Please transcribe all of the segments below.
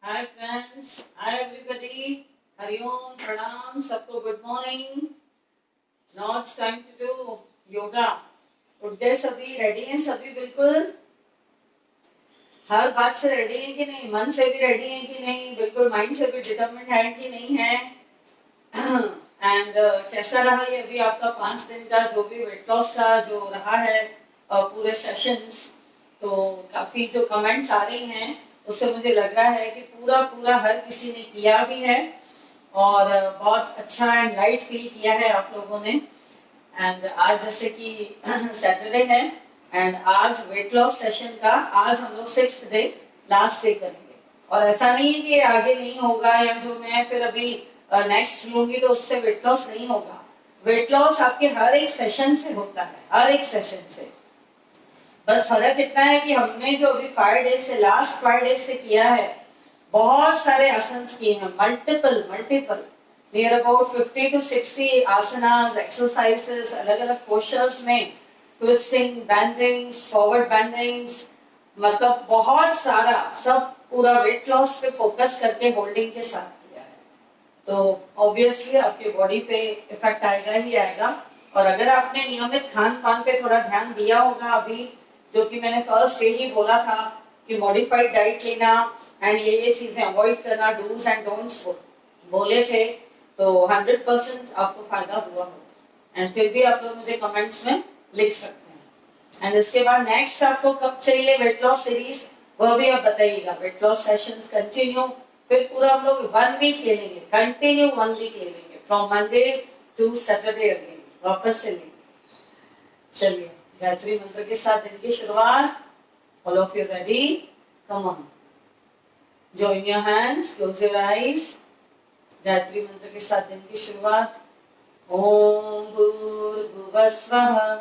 Hi friends, hi everybody. Hariom, Pranam, सबको good morning. Now it's time to do yoga. उठ गए सभी, ready हैं सभी बिल्कुल? हर बात से रेडी हैं कि नहीं? मन से भी रेडी हैं कि नहीं? बिल्कुल माइंड से भी डिटरमिन्ड है कि नहीं है? एंड कैसा रहा ये अभी आपका 5 दिन का जो भी वेट लॉस का जो रहा है पूरे सेशंस, तो काफी जो कमेंट्स आ रही हैं उससे मुझे लग रहा है कि पूरा पूरा हर किसी ने किया भी है और बहुत अच्छा एंड लाइट फील किया है आप लोगों ने। एंड आज जैसे कि सैटरडे है एंड आज वेट लॉस सेशन का आज हम लोग 6th डे लास्ट डे करेंगे और ऐसा नहीं है कि आगे नहीं होगा या जो मैं फिर अभी नेक्स्ट लूंगी तो उससे वेट लॉस नहीं होगा। वेट लॉस आपके हर एक सेशन से होता है, हर एक सेशन से। बस फर्क इतना है कि हमने जो अभी 5 डेज से लास्ट 5 डेज से किया है बहुत सारे आसन किए हैं, multiple multiple near about 50 to 60 asanas exercises अलग अलग पोस्चर्स में, ट्विस्टिंग बैंडिंग्स फॉरवर्ड बैंडिंग्स, मतलब बहुत सारा सब पूरा वेट लॉस पे फोकस करके होल्डिंग के साथ किया है। तो ऑब्वियसली आपके बॉडी पे इफेक्ट आएगा ही आएगा। और अगर आपने नियमित खान पान पे थोड़ा ध्यान दिया होगा अभी, जो कि मैंने फर्स्ट डे ही बोला था कि मॉडिफाइड डाइट लेना एंड ये चीजें अवॉइड करना, डूज एंड डोंट्स बोले थे, तो 100% आपको फायदा हुआ होगा। एंड फिर भी आप लोग मुझे कमेंट्स में लिख सकते हैं। एंड इसके बाद नेक्स्ट आपको कब चाहिए वेट लॉस सीरीज, वह भी आप बताइएगा। वेट लॉस सेशंस कंटिन्यू, फिर पूरा हम लोग 1 वीक ले लेंगे, कंटिन्यू 1 वीक ले लेंगे from Monday to Saturday again, वापस से लेंगे। चलिए गायत्री मंत्र के साथ दिन की शुरुआत। All of you ready? Come on, join your hands, close your eyes. Gayatri मंत्र के साथ दिन की शुरुआत। ओम भूर्भुवः स्वः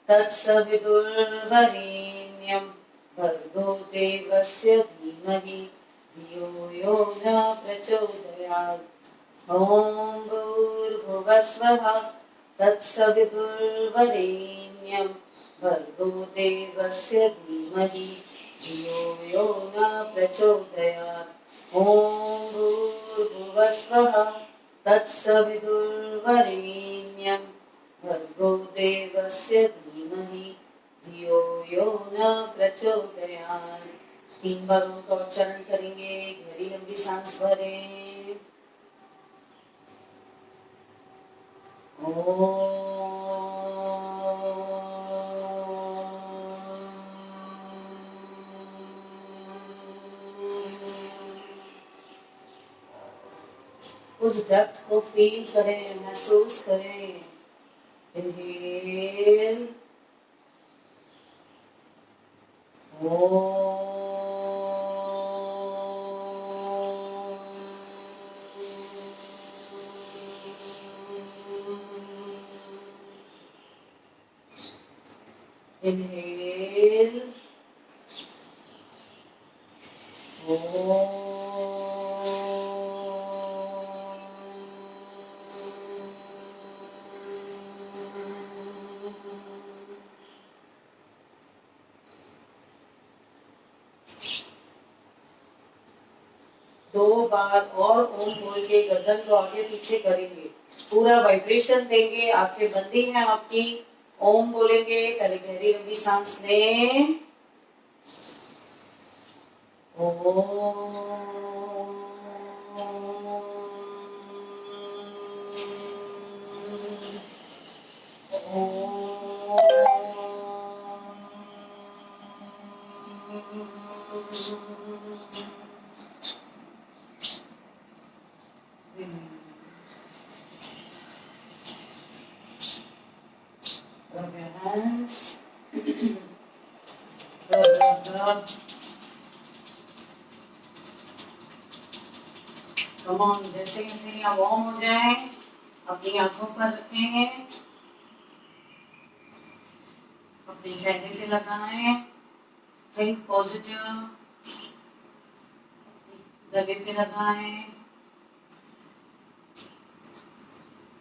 तत्सवितुर्वरेण्यं भर्गो देवस्य धीमहि धियो यो न प्रचोदयात्। ओम भूर्भुवः स्वः तत्सवितुर्वरेण्यं भर्गो देवस्य धीमहि धियो यो न प्रचोदयात्। ओम भूर्भुवः स्वः तत्सवितुर्वरेण्यं भर्गो देवस्य धीमहि धियो यो न प्रचोदयात्। 3 बार उनका उच्चारण करेंगे। गहरी लंबी सांस भरें। उस डेप्थ को फील करें, महसूस करें। इनहेल, इनहेल, दो बार और ओम बोल के गर्दन को आगे पीछे करेंगे, पूरा वाइब्रेशन देंगे। आंखें बंदी हैं आपकी। ओम बोलेंगे, पहले गहरी लंबी सांस लें। Come on, जैसे जैसे आप वार्म हो जाए अपनी आंखों पर रखें, अपने चेहरे पे लगाएं। थिंक पॉजिटिव, गले पे लगाएं,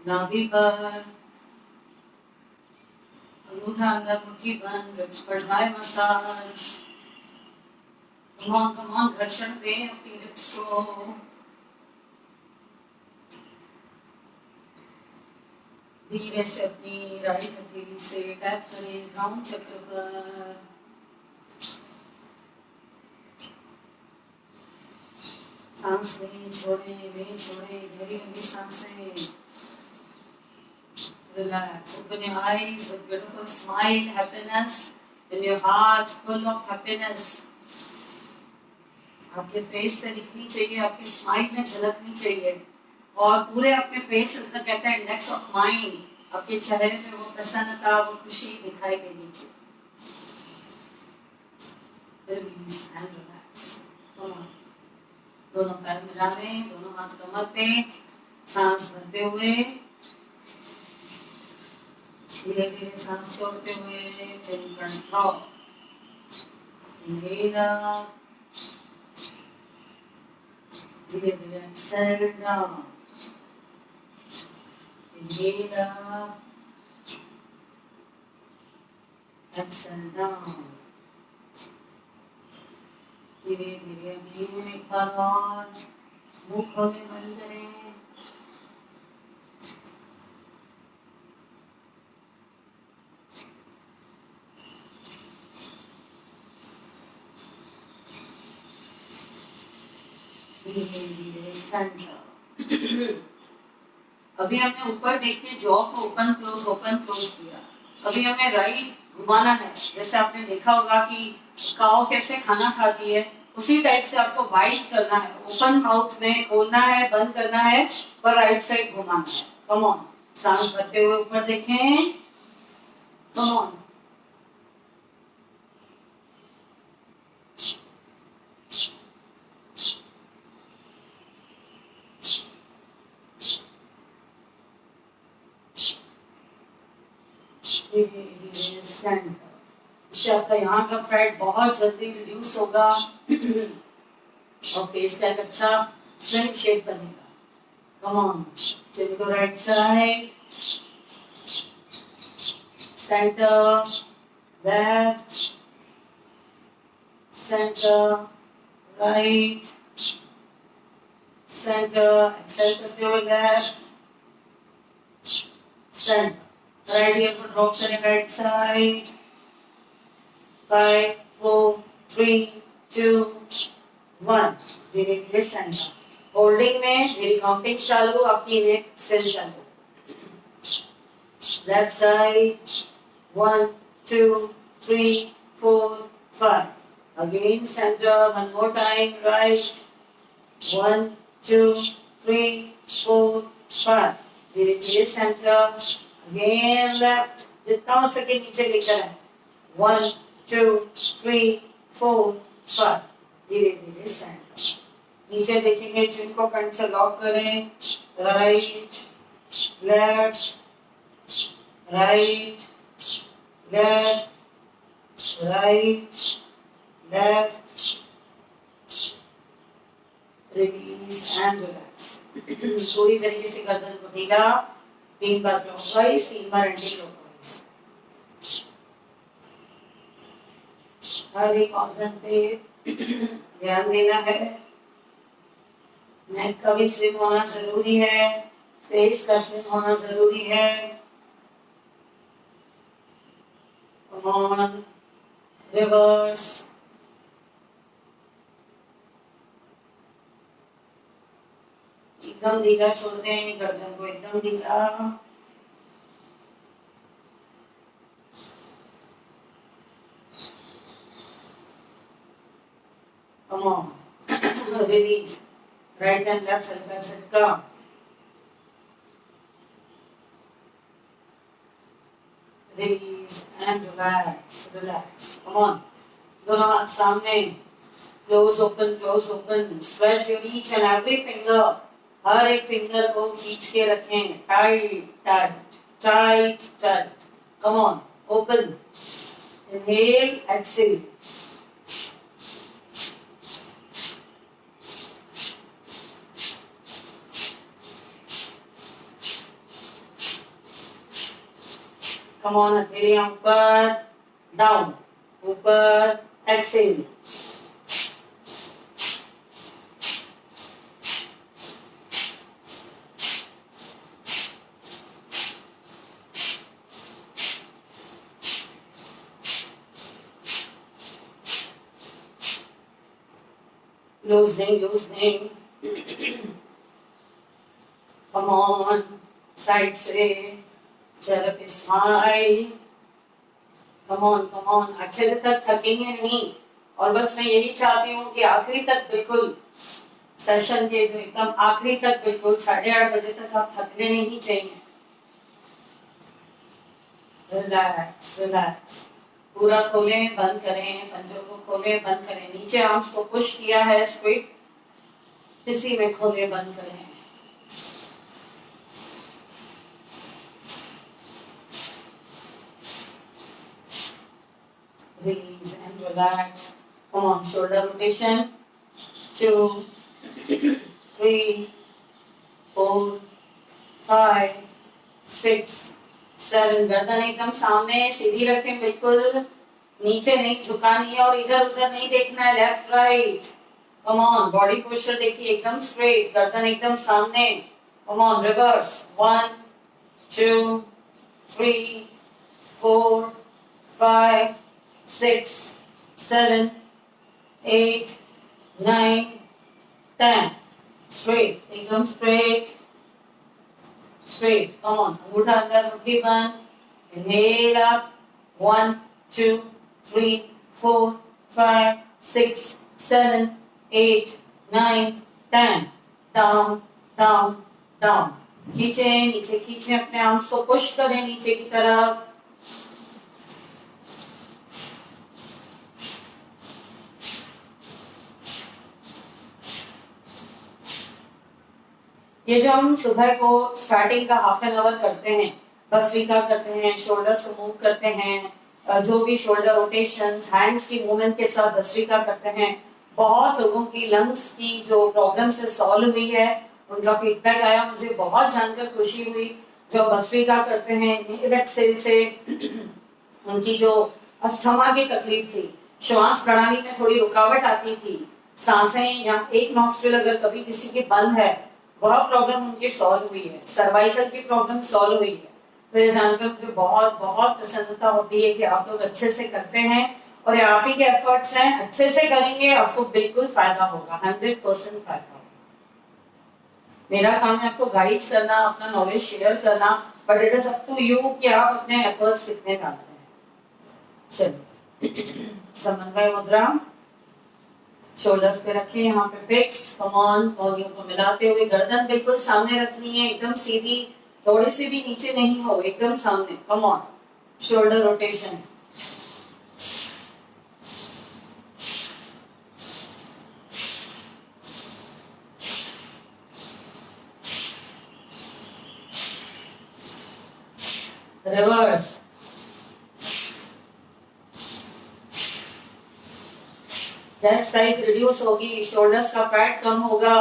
नाभि पर, अंगूठा अंदर, मुट्ठी बंद, रिब्स पर ड्राई मसाज। कम ऑन घर्षण दें अपनी lips को धीरे से अपनी राइट हथेली से टैप करें क्राउन चक्र पर। सांस लें छोड़ें, गहरी लंबी सांसें। Relax. Open your eyes with beautiful smile, happiness in your heart, full of happiness. आपके फेस पे दिखनी चाहिए, आपकी स्माइल में झलकनी चाहिए और पूरे आपके फेस इसका कहते हैं इंडेक्स ऑफ माइंड, आपके चेहरे पे वो प्रसन्नता, वो खुशी दिखाई देनी चाहिए। Release and relax. दोनों पैर मिला लें, दोनों हाथ कमर पे, सांस भरते हुए धीरे धीरे सांस छोड़ते हुए chin front drop. Inhale up. धीरे धीरे exhale down. Inhale up. Exhale down. धीरे धीरे अभी एक बार और मुंह खोले बंद करें। अभी हमने ऊपर देख के जॉ को ओपन क्लोज किया। अभी हमें राइट घुमाना है, जैसे आपने देखा होगा कि काऊ कैसे खाना खाती है, उसी टाइप से आपको बाइट करना है, ओपन माउथ में खोलना है, बंद करना है, पर राइट साइड घुमाना है। कम ऑन, सांस भरते हुए ऊपर देखें। कम ऑन, इससे आपका यहाँ का फैट बहुत जल्दी रिड्यूस होगा और फेस का एक अच्छा स्लिम शेप बनेगा। कम ऑन, चलिए को right side, center, left, center, right, center, exhale करते हुए लेफ्ट, सेंटर, राइट ईयर को ड्रॉप करें राइट साइड। 5, 4, 3, 2, 1। धीरे धीरे सेंटर, होल्डिंग में मेरी काउंटिंग चालू, आपकी नेक सेल चालू। Left side 1, 2, 3, 4, 5। Again centre, one more time, right 1, 2, 3, 4, 5। धीरे धीरे सेंटर, अगेन लेफ्ट, जितना हो सके नीचे लेकर आए। 1, 2, 3, 4, 5। धीरे धीरे सेंटर, नीचे देखेंगे, चिन को कंठ से लॉक करें। Right, left, right, left, right, left, release and relax. पूरी तरीके से गर्दन को ढीला, 3 बार क्लॉकवाइज, 3 बार एंटी क्लॉकवाइज। हर एक ऑर्गन पे ध्यान देना है। नेक का भी स्लिम होना जरूरी है, फेस का स्लिम होना जरूरी है। Come on, reverse, एकदम ढीला छोड़ दें, गर्दन को एकदम ढीला। Come on, release, right and left हल्का झटका। Release and relax, relax. Come on, दोनों हाथ सामने, close open, stretch your each and every finger, हर एक फिंगर को खींच के रखें, tight tight tight tight. Come on, open, inhale, exhale. Come on, हथेलियां ऊपर, डाउन, ऊपर, Excel. loosening. Come on, side से, चल up is high. Come on, आखिर तक थकेंगे नहीं. और बस मैं यही चाहती हूँ कि आखिरी तक बिल्कुल सेशन के जो एकदम आखिरी तक बिल्कुल 8:30 बजे तक आप थकने नहीं चाहिए. रिलैक्स. पूरा खोलें, बंद करें, पंजों को खोलें, बंद करें. नीचे आर्म्स को पुश किया है स्ट्रेट, इसी में खोलें, बंद करें. Release and relax. Come on, shoulder rotation. 2, 3, 4, 5, 6, 7. गर्दन एकदम सामने सीधी रखें, बिल्कुल नीचे नहीं झुकानी है और इधर उधर नहीं देखना है. Left right. Come on, body posture देखिए एकदम स्ट्रेट, गर्दन एकदम सामने. Come on, reverse. 1, 2, 3, 4, 5, 6, 7, 8, 9, 10. Straight, एकदम straight. Come on. अंगूठा अंदर, मुट्ठी बंद. Inhale up. 1, 2, 3, 4, 5, 6, 7, 8, 9, 10. Down, down, down. खींचे, नीचे खींचे अपने आर्म्स को, पुश करें नीचे की तरफ. ये जो हम सुबह को स्टार्टिंग का हाफ एन आवर करते हैं, भस्त्रिका करते हैं, शोल्डर्स मूव करते हैं, जो भी शोल्डर रोटेशंस, हैंड्स की मूवमेंट के साथ भस्त्रिका करते हैं, बहुत लोगों की लंग्स की जो प्रॉब्लम से सॉल्व हुई है. उनका फीडबैक आया, मुझे बहुत जानकर खुशी हुई. जो भस्त्रिका करते हैं, एक्सेल से उनकी जो अस्थमा की तकलीफ थी, श्वास प्रणाली में थोड़ी रुकावट आती थी, सांसें या एक नॉस्ट्रिल अगर कभी किसी की बंद है, वह प्रॉब्लम उनकी सॉल्व हुई है. सर्वाइकल की प्रॉब्लम सॉल्व हुई है. तो ये जानकर मुझे बहुत बहुत प्रसन्नता होती है कि आप लोग अच्छे से करते हैं और ये आप ही के एफर्ट्स हैं. अच्छे से करेंगे, आपको बिल्कुल फायदा होगा, 100% फायदा होगा. मेरा काम है आपको गाइड करना, अपना नॉलेज शेयर करना, but it is up to you कि आप अपने एफर्ट्स कितने डालते हैं. चलिए, समन्वय मुद्रा, शोल्डर्स पे रखें, यहाँ पे फिक्स. कम ऑन, पौधों को मिलाते हुए गर्दन बिल्कुल सामने रखनी है, एकदम सीधी, थोड़ी सी भी नीचे नहीं हो, एकदम सामने. Come on, shoulder rotation. Reverse. Chest size reduce होगी, शोल्डर्स का फैट कम होगा,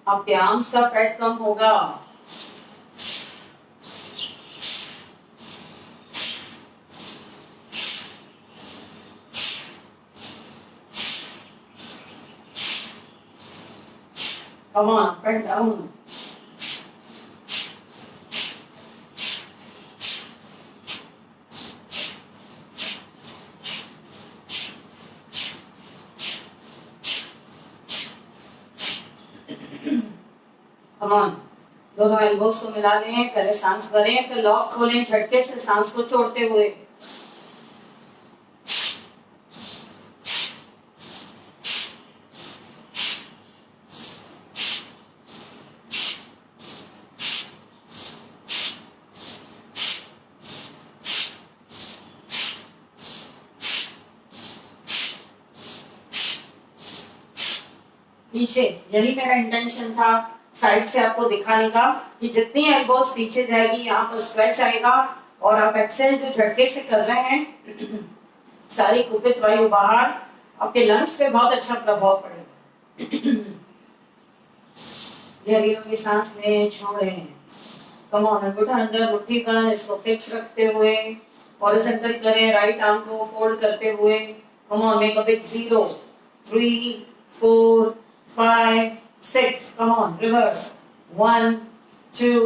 आपके आर्म्स का फैट कम होगा. Come on, up and down. Come on. दोनों एल्बोस को मिला लें, पहले सांस भरें, फिर लॉक खोलें, झटके से सांस को छोड़ते हुए. पीछे, यही मेरा इंटेंशन था साइड से आपको दिखाने का कि जितनी एल्बोस पीछे जाएगी, यहाँ पर स्ट्रेच आएगा और आप एक्सेल जो झटके से कर रहे हैं, सारी कुपित वायु बाहर, आपके लंग्स पे बहुत अच्छा प्रभाव पड़ेगा. गहरी लंबी सांस लें, छोड़ें. कम ऑन, अंगूठा अंदर, मुट्ठी बंद, इसको फिक्स रखते हुए हॉरिजॉन्टल करें, राइट आर्म को फोल्ड करते हुए. Come on, make a big 0, 3, 4, 5, 6. Come on, reverse. 1, 2,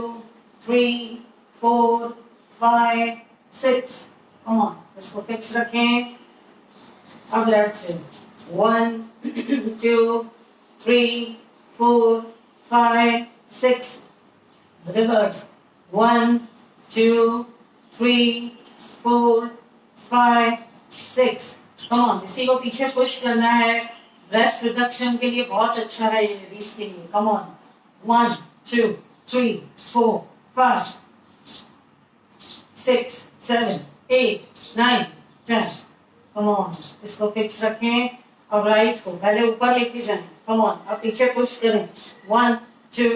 3, 4, 5, 6. Come on, इसको फिक्स रखें. अब लेफ्ट से 1, 2, 3, 4, 5, 6. Reverse. 1, 2, 3, 4, 5, 6. Come on, इसी को पीछे पुश करना है. ब्रेस्ट रिडक्शन के लिए बहुत अच्छा है ये, रिलीज के लिए. Come on. 1, 2, 3, 4, 5, 6, 7, 8, 9, 10. कम ऑन, इसको फिक्स रखें और राइट को पहले ऊपर लेके जाएं. कम ऑन, अब पीछे पुश करें. 1, 2,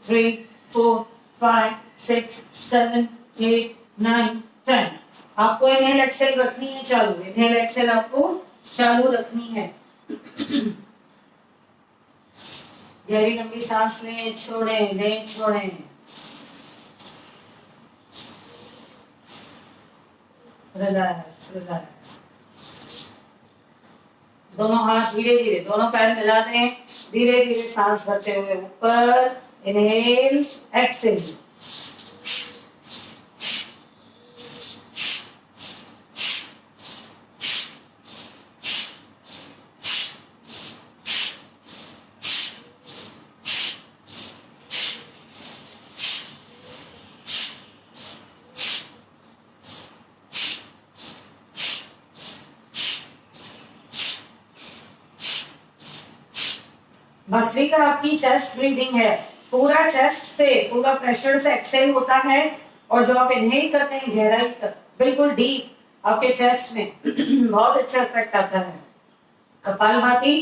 3, 4, 5, 6, 7, 8, 9, 10. आपको इनहेल एक्सेल रखनी है चालू. इनहेल एक्सेल आपको चालू रखनी है. गहरी लंबी सांस लें, छोड़ें, लें, छोड़ें. Relax, relax. दोनों हाथ धीरे धीरे, दोनों पैर मिला दें. धीरे धीरे सांस भरते हुए ऊपर. Inhale, Excel. भस्त्रिका आपकी चेस्ट ब्रीदिंग है. पूरा चेस्ट से, पूरा प्रेशर से एक्सेल होता है. और जो आप इनहेल करते हैं गहराई तक, बिल्कुल डीप आपके चेस्ट में बहुत अच्छा इफेक्ट आता है. कपालभाति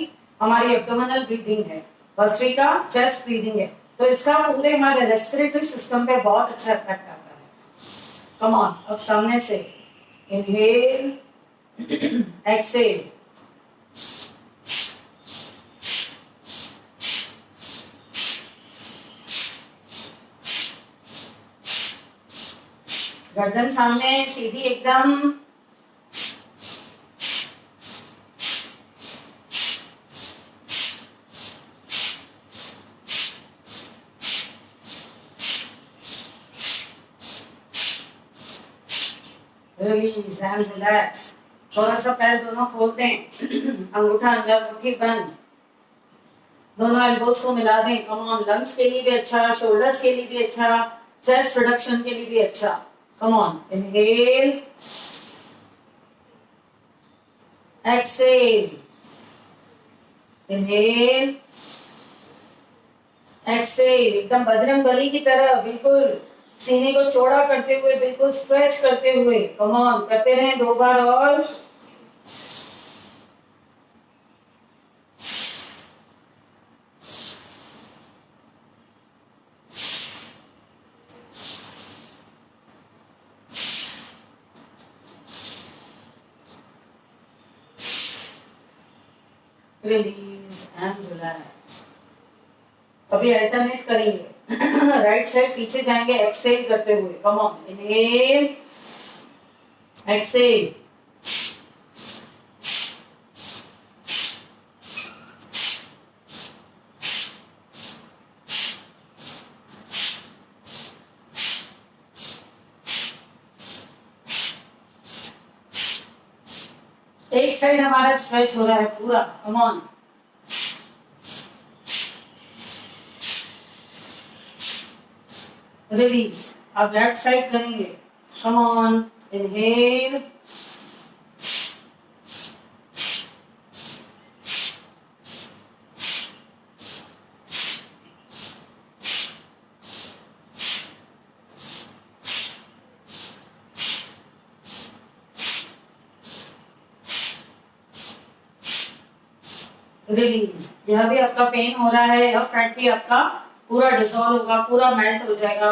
हमारी एब्डोमिनल ब्रीदिंग है. भस्त्रिका चेस्ट ब्रीदिंग है. तो इसका पूरे हमारे रेस्पिरेटरी सिस्टम पे बहुत अच्छा इफेक्ट आता है. कम ऑन, अब सामने से इनहेल, एक्सेल. गर्दन सामने सीधी एकदम. Release and relax. थोड़ा सा पैर दोनों खोल दें. अंगूठा अंदर, मुट्ठी बंद. दोनों एल्बोस को मिला दें. कम ऑन, लंग्स के लिए भी अच्छा, शोल्डर्स के लिए भी अच्छा, चेस्ट रिडक्शन के लिए भी अच्छा. Come on, inhale, exhale, inhale, exhale. एकदम बजरंगबली की तरह बिल्कुल सीने को चौड़ा करते हुए, बिल्कुल स्ट्रेच करते हुए. Come on, करते रहें 2 बार और. Release and relax. अभी अल्टरनेट करेंगे. राइट साइड पीछे जाएंगे एक्सेल करते हुए. Come on, inhale, exhale. एक साइड हमारा स्ट्रेच हो रहा है पूरा. Come on. रिलीज. अब लेफ्ट साइड करेंगे. Come on, inhale, release. यह भी आपका पेन हो रहा है, यह फैट भी आपका पूरा डिसॉल्व होगा, पूरा मेल्ट हो जाएगा,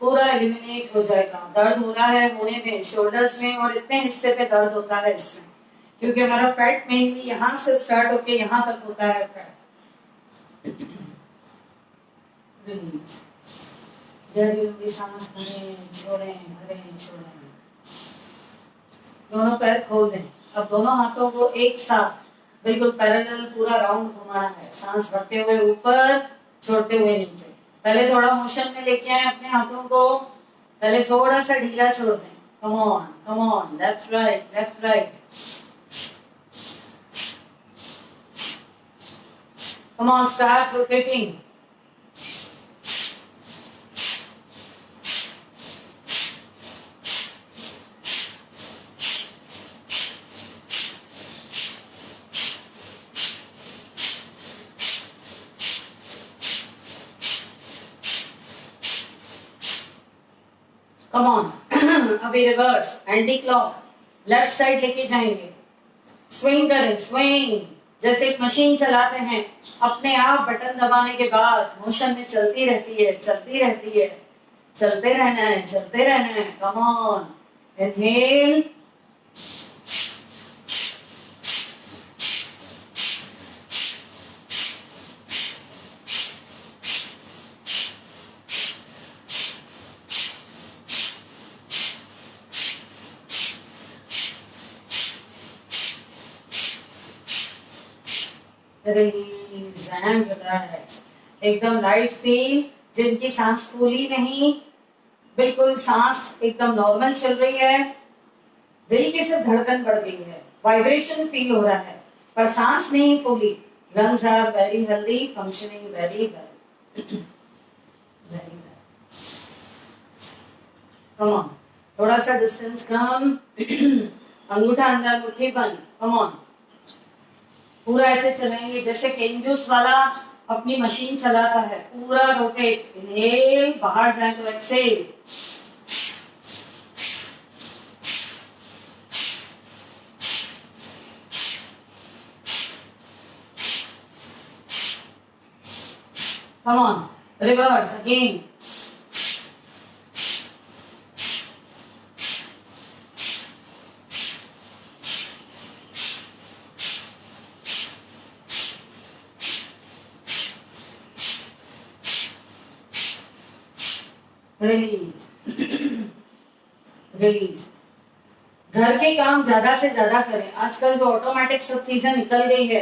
पूरा एलिमिनेट हो जाएगा. दर्द हो रहा है, होने दें. शोल्डर्स में और इतने हिस्से पे दर्द होता है इसमें, क्योंकि हमारा फैट मेनली यहाँ से स्टार्ट होके यहाँ तक होता है फैट. रिलीज. गहरी लंबी सांस भरें, छोड़ें, भरें, छोड़ें. दोनों पैर खोल दें. अब दोनों हाथों को एक साथ बिल्कुल पैरेलल पूरा राउंड घुमाना है. सांस भरते हुए ऊपर, छोड़ते हुए नीचे. पहले थोड़ा मोशन में लेके आए अपने हाथों को. पहले थोड़ा सा ढीला छोड़ दें. Come on, come on. Left right, left right. Come on, start rotating. Come on. अभी reverse anti clock left side लेके जाएंगे. स्विंग करें, स्विंग जैसे एक मशीन चलाते हैं. अपने आप बटन दबाने के बाद मोशन में चलती रहती है, चलती रहती है. चलते रहना है, चलते रहना है. Come on. Inhale. Release and relax. एकदम लाइट फील. जिनकी सांस फूली नहीं, बिल्कुल सांस एकदम नॉर्मल चल रही है. दिल की सिर्फ धड़कन बढ़ गई है, वाइब्रेशन फील हो रहा है, पर सांस नहीं फूली. Lungs are very healthy, functioning very well. Come on. थोड़ा सा डिस्टेंस कम. अंगूठा अंदर, मुट्ठी बंद. Come on. पूरा ऐसे चलाएंगे जैसे केन जूस वाला अपनी मशीन चलाता है. पूरा रोटेट. इनहेल, बाहर जाए तो exhale. Come on. Reverse again. Release. Release. घर के काम ज्यादा से ज्यादा करें. आजकल जो ऑटोमेटिक सब चीजें निकल गई है,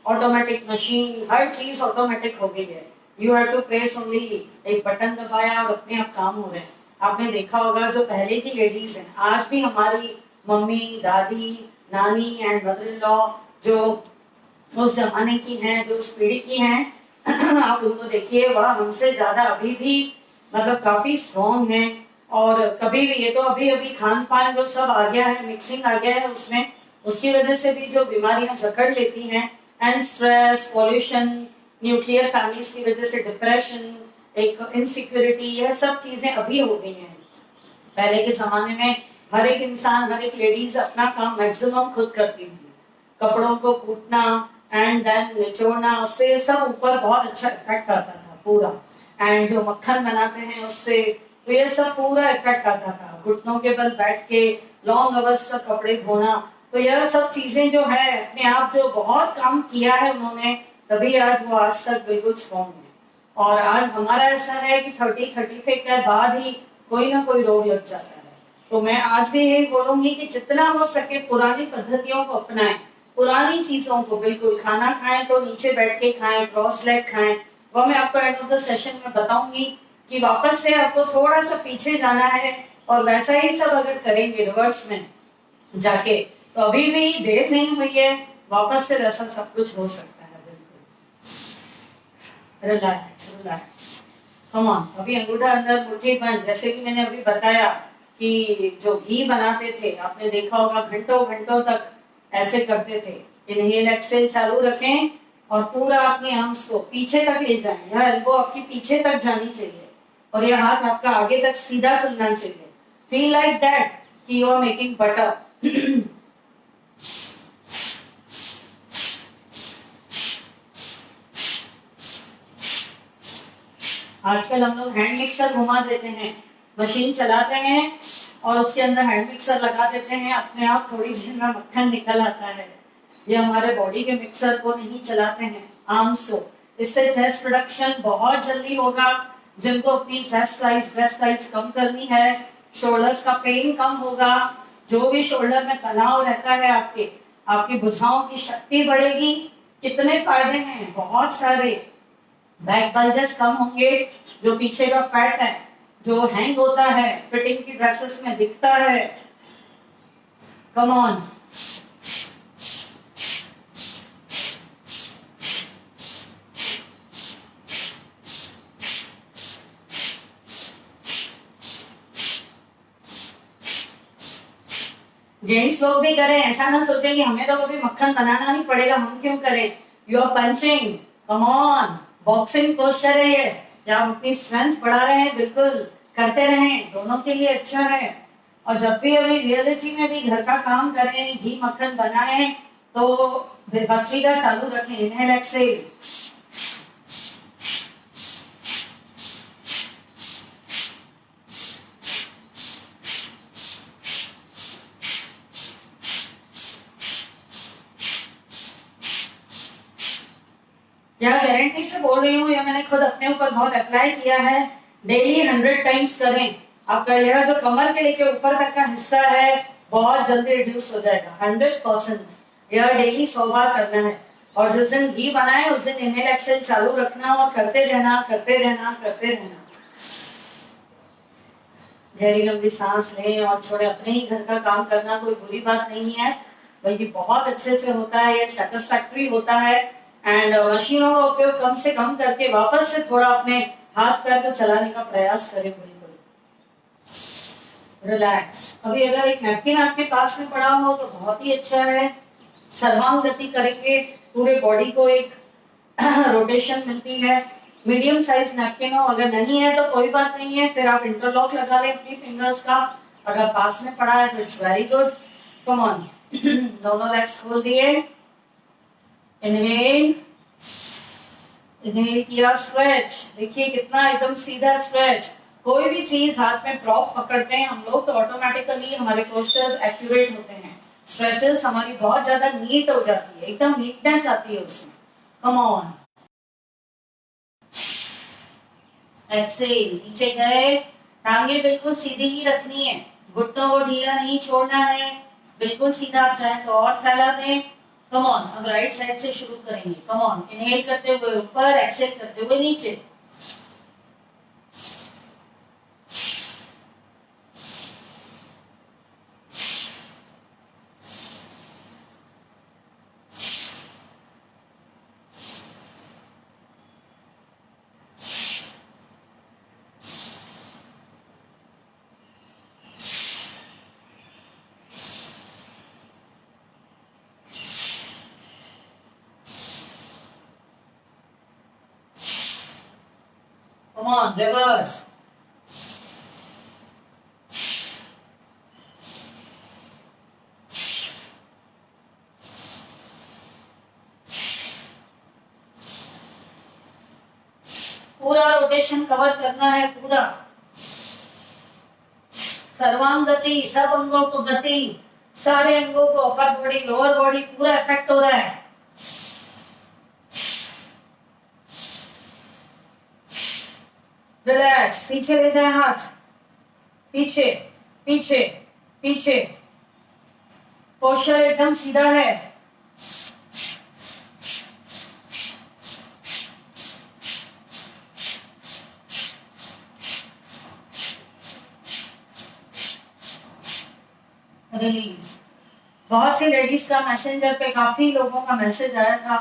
ऑटोमेटिक मशीन, हर चीज ऑटोमेटिक हो गई है. You have to press only. एक बटन दबाया और अपने आप काम हो रहे हैं. आपने देखा होगा जो पहले की लेडीज हैं, आज भी हमारी मम्मी, दादी, नानी एंड मदर इन लॉ जो उस जमाने की हैं, जो उस पीढ़ी की हैं, आप उनको देखिए, वह हमसे ज्यादा अभी भी मतलब काफी स्ट्रॉन्ग है. और कभी भी ये तो अभी अभी खान पान जो सब आ गया है, मिक्सिंग आ गया है उसमें, उसकी वजह से भी जो बीमारियां जकड़ लेती हैं, and stress, pollution, nuclear families की वजह से डिप्रेशन, एक इनसिक्योरिटी, यह सब चीजें अभी हो गई हैं. पहले के जमाने में हर एक इंसान, हर एक लेडीज अपना काम मैक्सिमम खुद करती थी. कपड़ों को कूटना एंड देन निचोड़ना, उससे सब ऊपर बहुत अच्छा इफेक्ट आता था पूरा. एंड जो मक्खन बनाते हैं उससे, तो ये सब पूरा इफेक्ट आता था. घुटनों के बल बैठ के लॉन्ग अवर्स तक कपड़े धोना, तो यह सब चीजें जो है अपने आप जो बहुत काम किया है उन्होंने, तभी आज वो आज तक बिल्कुल स्ट्रॉन्ग है. और आज हमारा ऐसा है कि 30-35 के बाद ही कोई ना कोई रोग लग जाता है. तो मैं आज भी यही बोलूंगी कि जितना हो सके पुरानी पद्धतियों को अपनाएं. पुरानी चीजों को, बिल्कुल खाना खाएं तो नीचे बैठ के खाएं, क्रॉस लेग खाएं. वो मैं आपको एंड ऑफ द सेशन में बताऊंगी कि वापस से आपको थोड़ा सा पीछे जाना है और वैसा ही सब अगर करेंगे रिवर्स में जाके, तो अभी भी देर नहीं हुई है, वापस से वैसा सब कुछ हो सकता है. बिल्कुल रिलैक्स, रिलैक्स. Come on. अभी अंगूठा अंदर, मुट्ठी बंद. जैसे कि मैंने अभी बताया कि जो घी बनाते थे, आपने देखा होगा घंटों घंटों तक ऐसे करते थे. इनहेल एक्सेल चालू रखें और पूरा अपनी आर्म्स को पीछे तक ले जाएं. यह एल्बो आपकी पीछे तक जानी चाहिए और यह हाथ आपका आगे तक सीधा खुलना चाहिए. फील लाइक दैट कि यू आर मेकिंग बटर. आजकल हम लोग हैंड मिक्सर घुमा देते हैं, मशीन चलाते हैं और उसके अंदर हैंड मिक्सर लगा देते हैं, अपने आप थोड़ी देर में मक्खन निकल आता है. ये हमारे बॉडी के मिक्सर को नहीं चलाते हैं, आर्म्स को. इससे चेस्ट प्रोडक्शन बहुत जल्दी होगा. जिनको अपनी चेस्ट साइज, ब्रेस्ट साइज कम करनी है, शोल्डर्स का पेन कम होगा, जो भी शोल्डर में तनाव रहता है आपकी भुजाओं की शक्ति बढ़ेगी. कितने फायदे हैं, बहुत सारे. बैक बल्जेस कम होंगे, जो पीछे का फैट है जो हैंग होता है, फिटिंग की ड्रेसेस में दिखता है. Come on. जेंट्स लोग भी करें, ऐसा ना सोचें कि हमें तो कभी मक्खन बनाना नहीं पड़ेगा, हम क्यों करें। You are punching, come on, boxing posture है ये, या आप अपनी स्ट्रेंथ बढ़ा रहे हैं, बिल्कुल करते रहें, दोनों के लिए अच्छा है। और जब भी अभी रियलिटी में भी घर का काम करें, घी मक्खन बनाएं, तो भस्त्रिका चालू रखें, इनहेल एक्सहेल। यह गारंटी से बोल रही हूँ, यह मैंने खुद अपने ऊपर बहुत अप्लाई किया है। डेली 100 टाइम्स करें, आपका यह जो कमर के लेके ऊपर तक का हिस्सा है बहुत जल्दी रिड्यूस हो जाएगा, 100%। यह डेली 100 बार करना है। और जिस दिन घी बनाए उस दिन इनहेल एक्सहेल चालू रखना और करते रहना, करते रहना, करते रहना। गहरी लंबी सांस लें और छोड़े। अपने ही घर का काम करना कोई बुरी बात नहीं है, बल्कि बहुत अच्छे से होता है, ये सेटिस्फैक्टरी होता है। एंड मशीनों का उपयोग कम से कम करके वापस से थोड़ा अपने हाथ पैर को चलाने का प्रयास करें। बिल्कुल रिलैक्स। अभी अगर एक नैपकिन आपके पास में पड़ा हो तो बहुत ही अच्छा है। सर्वांग गति करेंगे, पूरे बॉडी को एक रोटेशन मिलती है। मीडियम साइज नैपकिन हो, अगर नहीं है तो कोई बात नहीं है, फिर आप इंटरलॉक लगा लें अपनी फिंगर्स का। अगर पास में पड़ा है तो it's very good. Come on, दोनों लेग्स खोल दिए, इनहेल, इनहेल किया, स्ट्रेच। देखिए कितना एकदम सीधा स्ट्रेच। कोई भी चीज हाथ में प्रॉप पकड़ते हैं हम लोग तो ऑटोमेटिकली हमारे पोस्चर्स एक्यूरेट होते हैं, स्ट्रेचेस हमारी बहुत ज्यादा नीट हो जाती है, एकदम नीटनेस आती है उसमें। कम ऑन, एक्सेल, नीचे गए, टांगे बिल्कुल सीधी ही रखनी है, घुटनों को ढीला नहीं छोड़ना है, बिल्कुल सीधा। आप चाहें तो और फैला दें। कम ऑन, अब राइट साइड से शुरू करेंगे। कम ऑन, इनहेल करते हुए ऊपर, एक्सेल करते हुए नीचे। Come on, reverse. पूरा रोटेशन कवर करना है, पूरा सर्वांग गति, सब अंगों को गति, सारे अंगों को, अपर बॉडी, लोअर बॉडी, पूरा इफेक्ट हो रहा है। रिलैक्स, पीछे ले जाए हाथ, पीछे पीछे पीछे, पोस्चर एकदम सीधा है। रिलीज। बहुत सी लेडीज का मैसेंजर पे काफी लोगों का मैसेज आया था,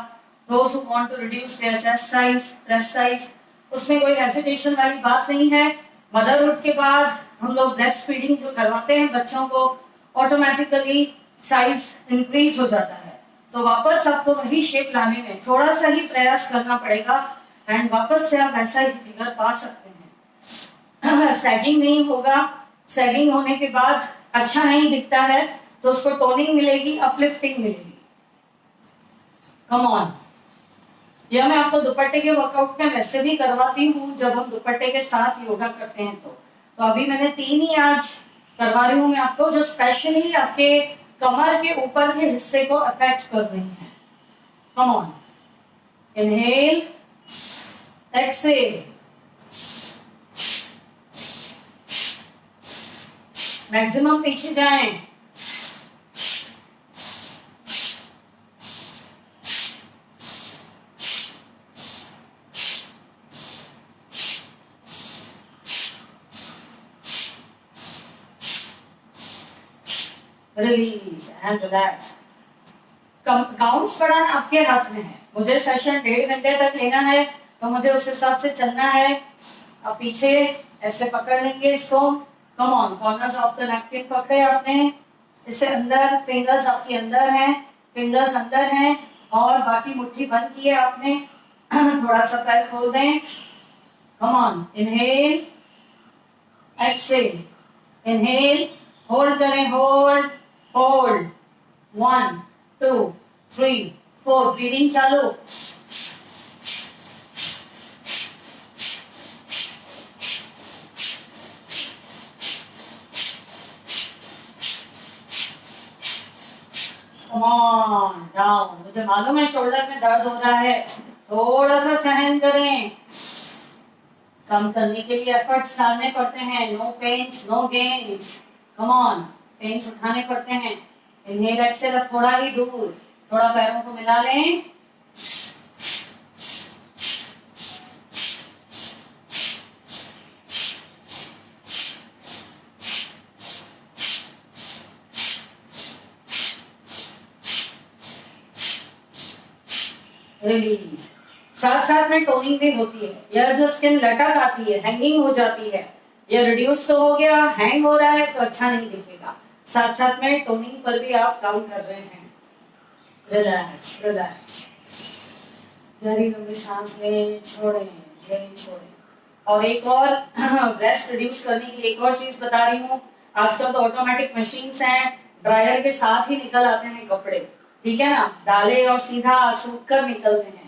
those who want to reduce their chest size, breast size। उसमें कोई हेजिटेशन वाली बात नहीं है। मदरहुड के बाद हम लोग ब्रेस्ट फीडिंग जो करवाते हैं बच्चों को, ऑटोमेटिकली साइज इंक्रीज हो जाता है। तो वापस आपको वही शेप लाने में थोड़ा सा ही प्रयास करना पड़ेगा एंड वापस से आप ऐसा ही फिगर पा सकते हैं। सैगिंग नहीं होगा, सैगिंग होने के बाद अच्छा नहीं दिखता है तो उसको टोनिंग मिलेगी, अपलिफ्टिंग मिलेगी। कम ऑन, यह मैं आपको दुपट्टे के वर्कआउट में वैसे भी करवाती हूँ जब हम दुपट्टे के साथ योगा करते हैं तो अभी मैंने 3 ही आज करवा रही हूँ मैं आपको, जो स्पेशली आपके कमर के ऊपर के हिस्से को अफेक्ट कर रही हैं। Come on, inhale, exhale, maximum पीछे जाएं, रिलीज एंड रिलैक्स। काउंट्स बढ़ाना आपके हाथ में है। मुझे सेशन 1.5 घंटे तक लेना है तो मुझे उस हिसाब से चलना है। अब पीछे ऐसे पकड़ लेंगे इसको। Come on, corners of the napkin पकड़े आपने, इससे अंदर फिंगर्स आपके अंदर हैं, फिंगर्स अंदर हैं और बाकी मुट्ठी बंद की है आपने। थोड़ा सा पैर खोल दें। कम on, inhale, exhale, inhale, hold करें, होल्ड, होल्ड, 1 2 3 4, ब्रीदिंग चालू। Come on, down. मुझे मालूम है शोल्डर में दर्द हो रहा है, थोड़ा सा सहन करें। कम करने के लिए एफर्ट्स डालने पड़ते हैं। No pains no gains. Come on, pains उठाने पड़ते हैं। इनहेल एक्सहेल, अब थोड़ा ही दूर, थोड़ा पैरों को मिला लें। रिलीज। साथ साथ में टोनिंग भी होती है। यह जो स्किन लटक आती है, हैंगिंग हो जाती है, यह रिड्यूस तो हो गया, हैंग हो रहा है तो अच्छा नहीं दिखेगा। साथ साथ में टोनिंग पर भी आप काम कर रहे हैं। रिलैक्स रिलैक्स, गहरी लंबी सांस लें, छोड़ें, गहरी छोड़ें। और एक और ब्रेस्ट रिड्यूस करने के लिए एक और चीज बता रही हूँ। आजकल तो ऑटोमेटिक मशीन्स हैं, ड्रायर के साथ ही निकल आते हैं कपड़े, ठीक है ना, डाले और सीधा सूख कर निकलते हैं।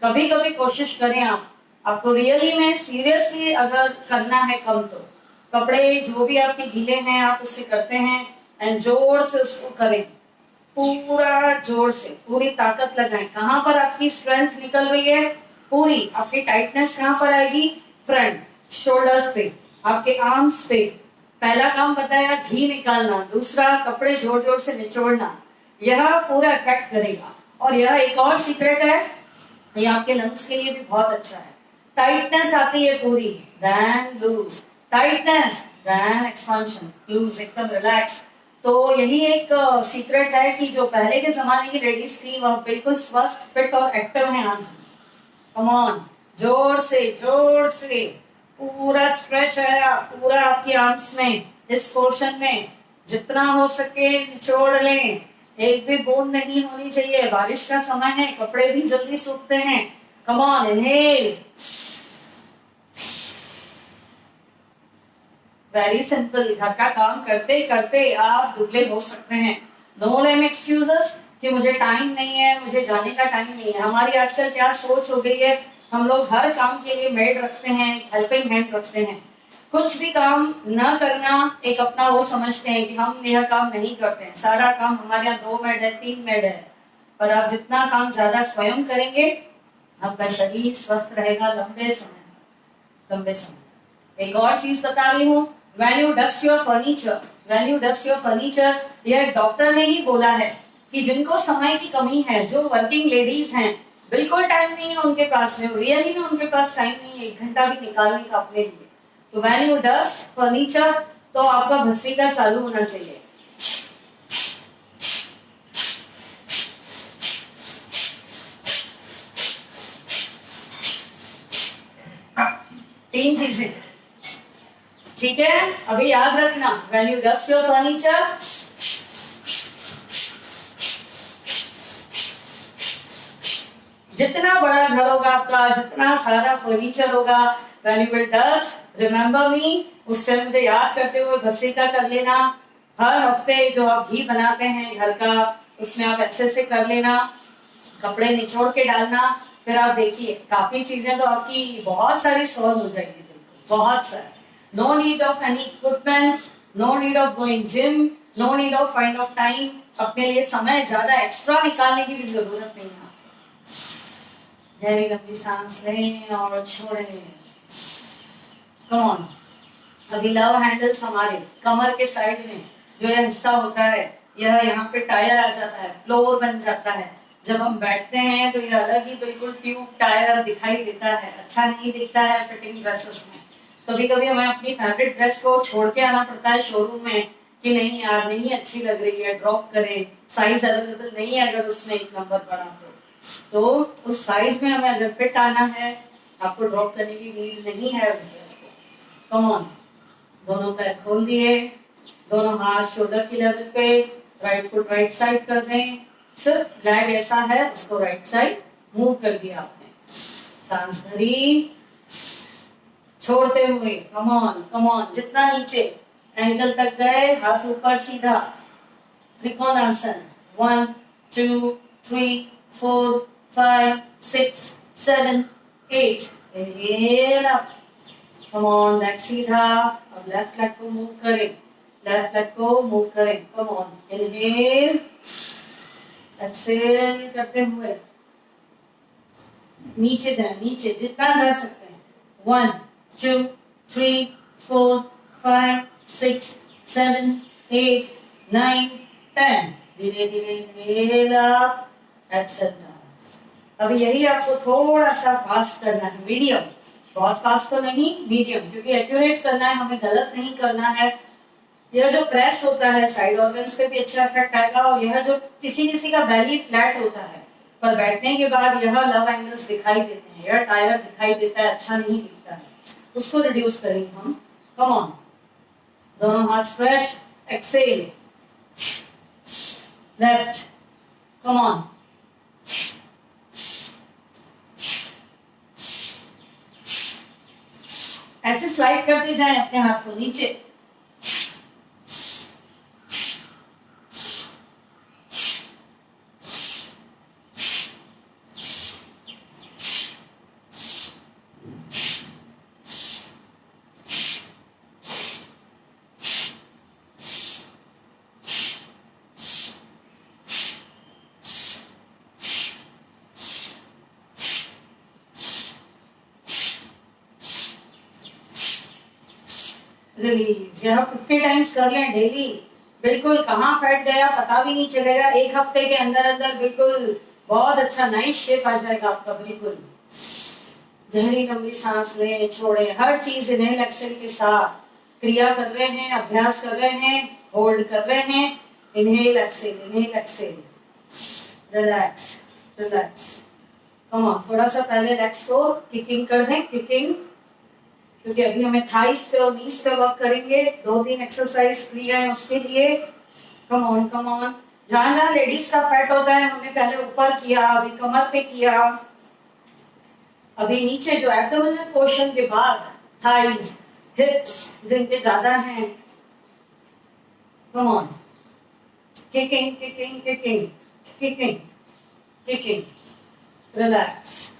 कभी कभी कोशिश करें आप, आपको रियली में सीरियसली अगर करना है कम, तो कपड़े जो भी आपके गीले हैं आप उससे करते हैं एंड जोर से उसको करें, पूरा जोर से, पूरी ताकत लगाएं। कहां पर आपकी स्ट्रेंथ निकल रही है, पूरी आपकी टाइटनेस कहां पर आएगी, फ्रंट शोल्डर्स पे, आपके आर्म्स पे। पहला काम बताया घी निकालना, दूसरा कपड़े जोर जोर से निचोड़ना, यह पूरा इफेक्ट करेगा। और यह एक और सीक्रेट है, ये आपके लंग्स के लिए भी बहुत अच्छा है। टाइटनेस आती है पूरी, then loose, tightness then expansion, loose, एकदम रिलैक्स। तो यही एक सीक्रेट है कि जो पहले के जमाने की लेडीज थी वह बिल्कुल स्वस्थ, फिट और एक्टिव हैं आज। कम ऑन, जोर से पूरा स्ट्रेच है, पूरा आपकी आर्म्स में, इस पोर्शन में जितना हो सके निचोड़ लें। एक भी बूंद नहीं होनी चाहिए। बारिश का समय है, कपड़े भी जल्दी सूखते हैं। Come on, inhale, very simple. घर का काम करते करते आप दुबले हो सकते हैं। नो लेम एक्सक्यूजेस कि मुझे टाइम नहीं है, मुझे जाने का टाइम नहीं है। हमारी आजकल क्या सोच हो गई है, हम लोग हर काम के लिए मेड रखते हैं, हेल्पिंग हैंड रखते हैं। कुछ भी काम न करना एक अपना वो समझते हैं कि हम यह काम नहीं करते हैं, सारा काम हमारे यहाँ 2 मेड है, 3 मेड है। पर आप जितना काम ज्यादा स्वयं करेंगे, आपका शरीर स्वस्थ रहेगा लंबे समय। एक और चीज बता रही हूँ, when you dust your furniture, यह डॉक्टर ने ही बोला है कि जिनको समय की कमी है, जो वर्किंग लेडीज हैं, बिल्कुल टाइम नहीं है उनके पास में, रियली में उनके पास टाइम नहीं है 1 घंटा भी निकालने का अपने लिए, तो when you dust furniture, तो आपका भस्त्रिका चालू होना चाहिए। तीन चीजें, ठीक है, अभी याद रखना। when you dust your furniture, जितना बड़ा घर होगा आपका, जितना सारा फर्नीचर होगा, when you will dust, remember me, उस टाइम मुझे याद करते हुए भस्त्रिका कर लेना। हर हफ्ते जो आप घी बनाते हैं घर का, उसमें आप ऐसे से कर लेना, कपड़े निचोड़ के डालना। फिर आप देखिए काफी चीजें तो आपकी बहुत सारी सॉल्व हो जाएगी, बिल्कुल बहुत सारी। No need of any equipments, no need of going gym, no need of find of time. अपने लिए समय ज्यादा एक्स्ट्रा निकालने की भी जरूरत नहीं है। गहरी लंबी सांस लें और छोड़ें। कम ऑन, अभी लव हैंडल्स हमारे कमर के साइड में जो यह हिस्सा होता है, यह यहाँ पे टायर आ जाता है, फ्लोर बन जाता है। जब हम बैठते हैं तो यह अलग ही बिल्कुल ट्यूब टायर दिखाई देता है, अच्छा नहीं दिखता है फिटिंग ड्रेसेस में। कभी कभी हमें अपनी फेवरेट ड्रेस को छोड़ के आना पड़ता है शोरूम में कि नहीं यार नहीं अच्छी लग रही है, ड्रॉप करें, साइज अवेलेबल नहीं है अगर उसमें 1 नंबर पड़ा तो उस साइज में हमें अगर फिट आना है, आपको ड्रॉप करने की नीड नहीं है उस ड्रेस को। कम ऑन, दोनों पैर खोल दिए, दोनों हाथ शोल्डर की लेवल पे, राइट फुट राइट साइड कर दें, सिर्फ लेग ऐसा है उसको राइट साइड मूव कर दिया आपने। सांस भरी, छोड़ते हुए, कम ऑन, जितना नीचे एंकल तक गए, हाथ ऊपर सीधा, trikonasana, 1 2 3 4 5 6 7 8, inhale up, come on, leg सीधा, अब लेफ्ट लेग को मूव करें, लेफ्ट लेग को मूव करें, कम ऑन, इनहेल, एक्सेल करते हुए नीचे जाए, नीचे जितना जा सकते हैं, 1 2 3 4 5 6 7 8 9 10, धीरे धीरे इनहेल अप, एक्सेल डाउन। अब यही आपको थोड़ा सा फास्ट करना है, मीडियम, बहुत फास्ट तो नहीं, मीडियम, क्योंकि एक्यूरेट करना है हमें, गलत नहीं करना है। यह जो प्रेस होता है साइड ऑर्गन्स पे भी अच्छा इफेक्ट आएगा, और यह जो किसी किसी का बेली फ्लैट होता है पर बैठने के बाद यह लव एंगल्स दिखाई देते हैं, यह टायर दिखाई देता है, अच्छा नहीं दिखता है, उसको रिड्यूस करेंगे हम। कम ऑन, दोनों हाथ stretch, exhale, left, come on, ऐसे स्लाइड करते जाएं अपने हाथ को नीचे, रिलीज। यह 50 टाइम्स कर लें डेली, बिल्कुल कहाँ फैट गया पता भी नहीं चलेगा, एक हफ्ते के अंदर अंदर बिल्कुल बहुत अच्छा नाइस शेप आ जाएगा आपका। बिल्कुल गहरी लंबी सांस लें, छोड़ें, हर चीज इनहेल एक्सेल के साथ क्रिया कर रहे हैं, अभ्यास कर रहे हैं, होल्ड कर रहे हैं, inhale Excel, relax relax, come on. थोड़ा सा पहले लेग्स को किकिंग कर दें, किकिंग, क्योंकि अभी हमें थाइस पे और नीज पे वर्क करेंगे, 2-3 एक्सरसाइज क्रिया है उसके लिए। कम ऑन कम ऑन, जहां जहां लेडीज का फैट होता है हमने पहले ऊपर किया, अभी कमर पे किया, अभी नीचे जो एब्डोमिनल पोर्शन के बाद थाइस, हिप्स जिनके ज्यादा हैं, come on, kicking kicking kicking kicking kicking, relax,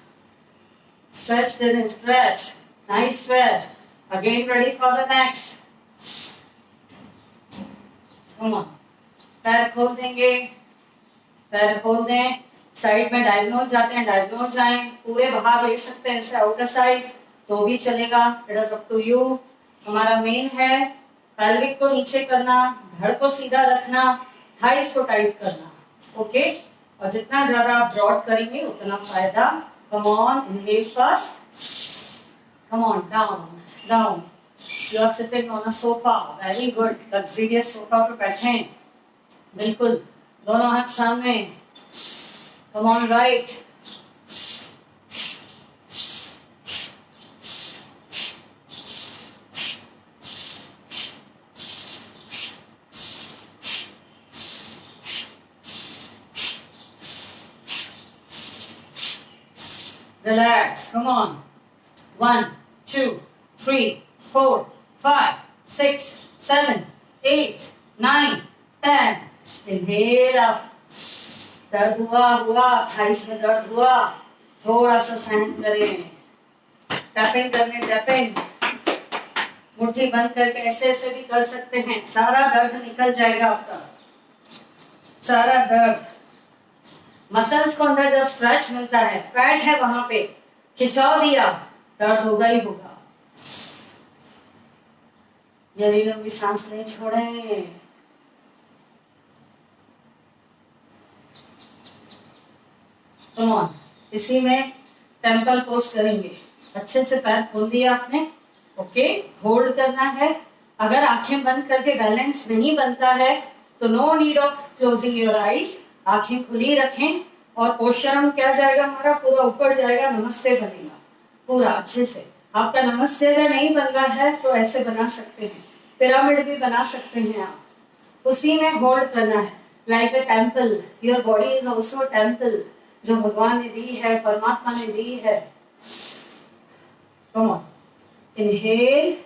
stretch didn't stretch, nice stretch, again ready for the next, come on, पैर खोल देंगे, पैर खोल दें, साइड में डायगोनल जाते हैं डायगोनल जाएं, पूरे बाहर ले सकते हैं ऐसे आउटर साइड तो भी चलेगा, it is up to you. हमारा मेन है पेल्विक को नीचे करना, धड़ को सीधा रखना, थाइस को टाइट करना, ओके। और जितना ज्यादा आप ब्रॉड करेंगे उतना फायदा। Come on, inhale first, come on, down down, you are sitting on a sofa, very good, luxurious sofa पे बैठे हैं, बिल्कुल दोनों हाथ सामने, come on, right, relax, come on, 1 2 3 4 5 6 7 8 9 10, inhale up, दर्द हुआ, थाइस में दर्द हुआ, थोड़ा सा सहन करें, टैपिंग करने, टैपिंग, मुट्ठी बंद करके ऐसे ऐसे भी कर सकते हैं, सारा दर्द निकल जाएगा आपका, सारा दर्द। मसल्स को अंदर जब स्ट्रेच मिलता है, फैट है वहां पे, खिंचाव दिया, दर्द होगा ही होगा। गहरी लंबी सांस नहीं छोड़ें, कम ऑन, इसी में टेम्पल पोज करेंगे, अच्छे से पैर खोल दिया आपने, ओके, होल्ड करना है। अगर आंखें बंद करके बैलेंस नहीं बनता है तो no need of closing your eyes, आंखें खुली रखें और पोस्चर क्या जाएगा हमारा, पूरा ऊपर जाएगा, नमस्ते बनेगा पूरा अच्छे से। आपका नमस्ते अगर नहीं बन रहा है तो ऐसे बना सकते हैं, पिरामिड भी बना सकते हैं आप, उसी में होल्ड करना है। like a temple. Your body is also a temple जो भगवान ने दी है, परमात्मा ने दी है. Come on. Inhale.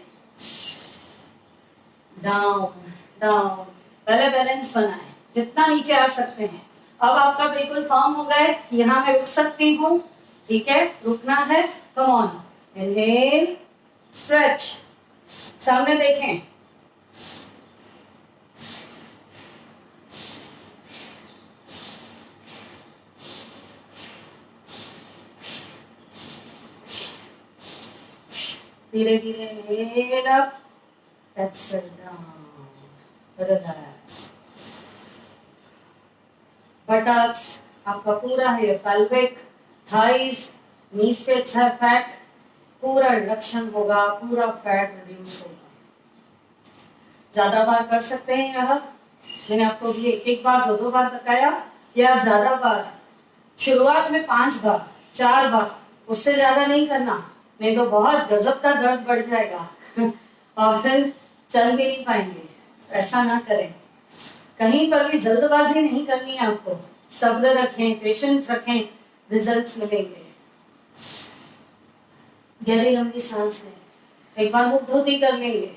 Down, down. पहले बैलेंस बनाएं, जितना नीचे आ सकते हैं. अब आपका बिल्कुल फॉर्म हो गए, यहाँ मैं रुक सकती हूँ. ठीक है, रुकना है. Come on. Inhale. Stretch. सामने देखें. धीरे धीरे inhale up, exhale down, relax. buttocks आपका पूरा है, pelvic, thighs, knees पे अच्छा है फैट, पूरा रिडक्शन होगा, पूरा फैट रिड्यूस होगा. ज्यादा बार कर सकते हैं यह. मैंने आपको भी एक बार दो बार बताया, या ज्यादा बार. शुरुआत में 5 बार 4 बार, उससे ज्यादा नहीं करना, नहीं तो बहुत गजब का दर्द बढ़ जाएगा और फिर चल भी नहीं पाएंगे. ऐसा ना करें. कहीं पर भी जल्दबाजी नहीं करनी है आपको. सब्र रखें, पेशेंस रखें, रिजल्ट्स मिलेंगे. गहरी लंबी सांस लें. एक बार मुख धोती कर लेंगे.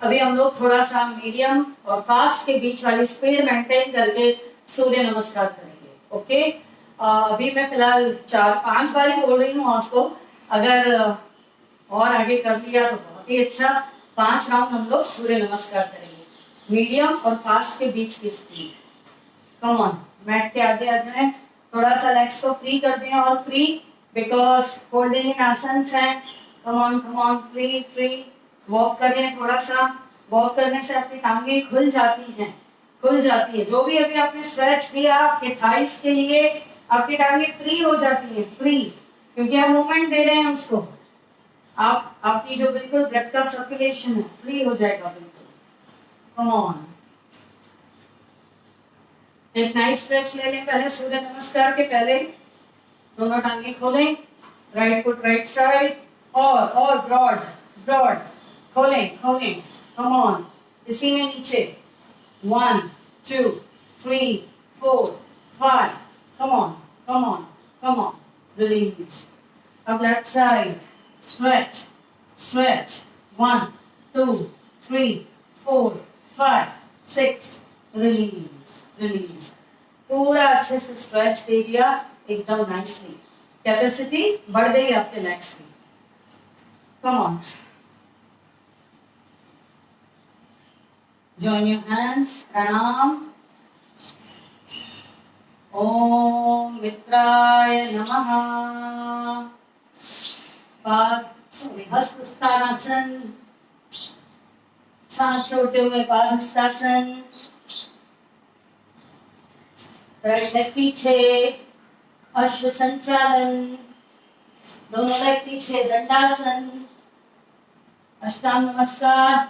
अभी हम लोग थोड़ा सा मीडियम और फास्ट के बीच वाली स्पीड मेंटेन करके सूर्य नमस्कार करेंगे. ओके. अभी मैं फिलहाल 4-5 बार ही बोल रही हूँ आपको. अगर और आगे कर लिया तो बहुत ही अच्छा. 5 राउंड हम लोग सूर्य नमस्कार करेंगे, मीडियम और फास्ट के बीच की स्पीड. कम ऑन, मैट के आगे आ जाए. थोड़ा सा लेग्स को फ्री कर दें, और फ्री बिकॉज होल्डिंग इन आसन है. Come on, free free. Walk करें थोड़ा सा. वॉक करने से आपकी टांगे खुल जाती हैं, खुल जाती है. जो भी अभी आपने स्ट्रेच दिया आपके थाइस के लिए, आपकी टांगे फ्री हो जाती है, फ्री, क्योंकि आप मूवमेंट दे रहे हैं उसको. आपकी जो बिल्कुल ब्लड का सर्कुलेशन है फ्री हो जाएगा बिल्कुल. कम ऑन. एक नाइस स्ट्रेच ले लें पहले सूर्य नमस्कार के पहले. दोनों टांगे खोलें, राइट फुट राइट साइड, और ब्रॉड ब्रॉड. खोलें. Come on. इसी में नीचे. 1 2 3 4 5. कम ऑन. रिलीज. अब लेफ्ट साइड. Stretch. 1 2 3 4 5 6. Release. पूरा अच्छे से स्ट्रेच दे दिया, एकदम नाइसली. कैपेसिटी बढ़ गई आपके लेग्स की. Come on. Join your hands. Pranam. Om Mitraय नमः. हस्तस्थानासन. सांस छोड़ते हुए पादहस्तासन. राइट लेग पीछे, अश्व संचालन. दोनों लेग पीछे, दंडासन. अष्टांग नमस्कार.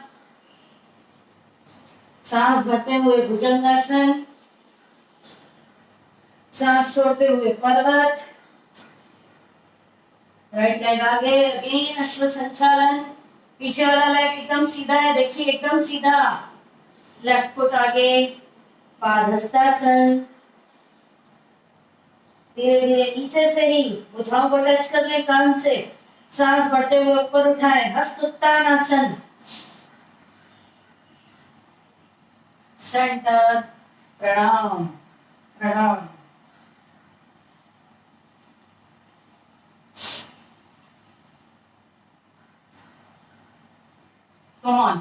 सांस भरते हुए भुजंगासन. सांस छोड़ते हुए पर्वत. राइट लेग आगे, अगेन अश्व संचालन. पीछे वाला लेग एकदम सीधा है, देखिए एकदम सीधा. लेफ्ट फुट आगे, पादहस्तासन. धीरे धीरे नीचे से ही भुजाओं को टच कर ले कान से. सांस भरते हुए ऊपर उठाए, हस्त उत्तानासन. सेंटर. प्रणाम. Come on.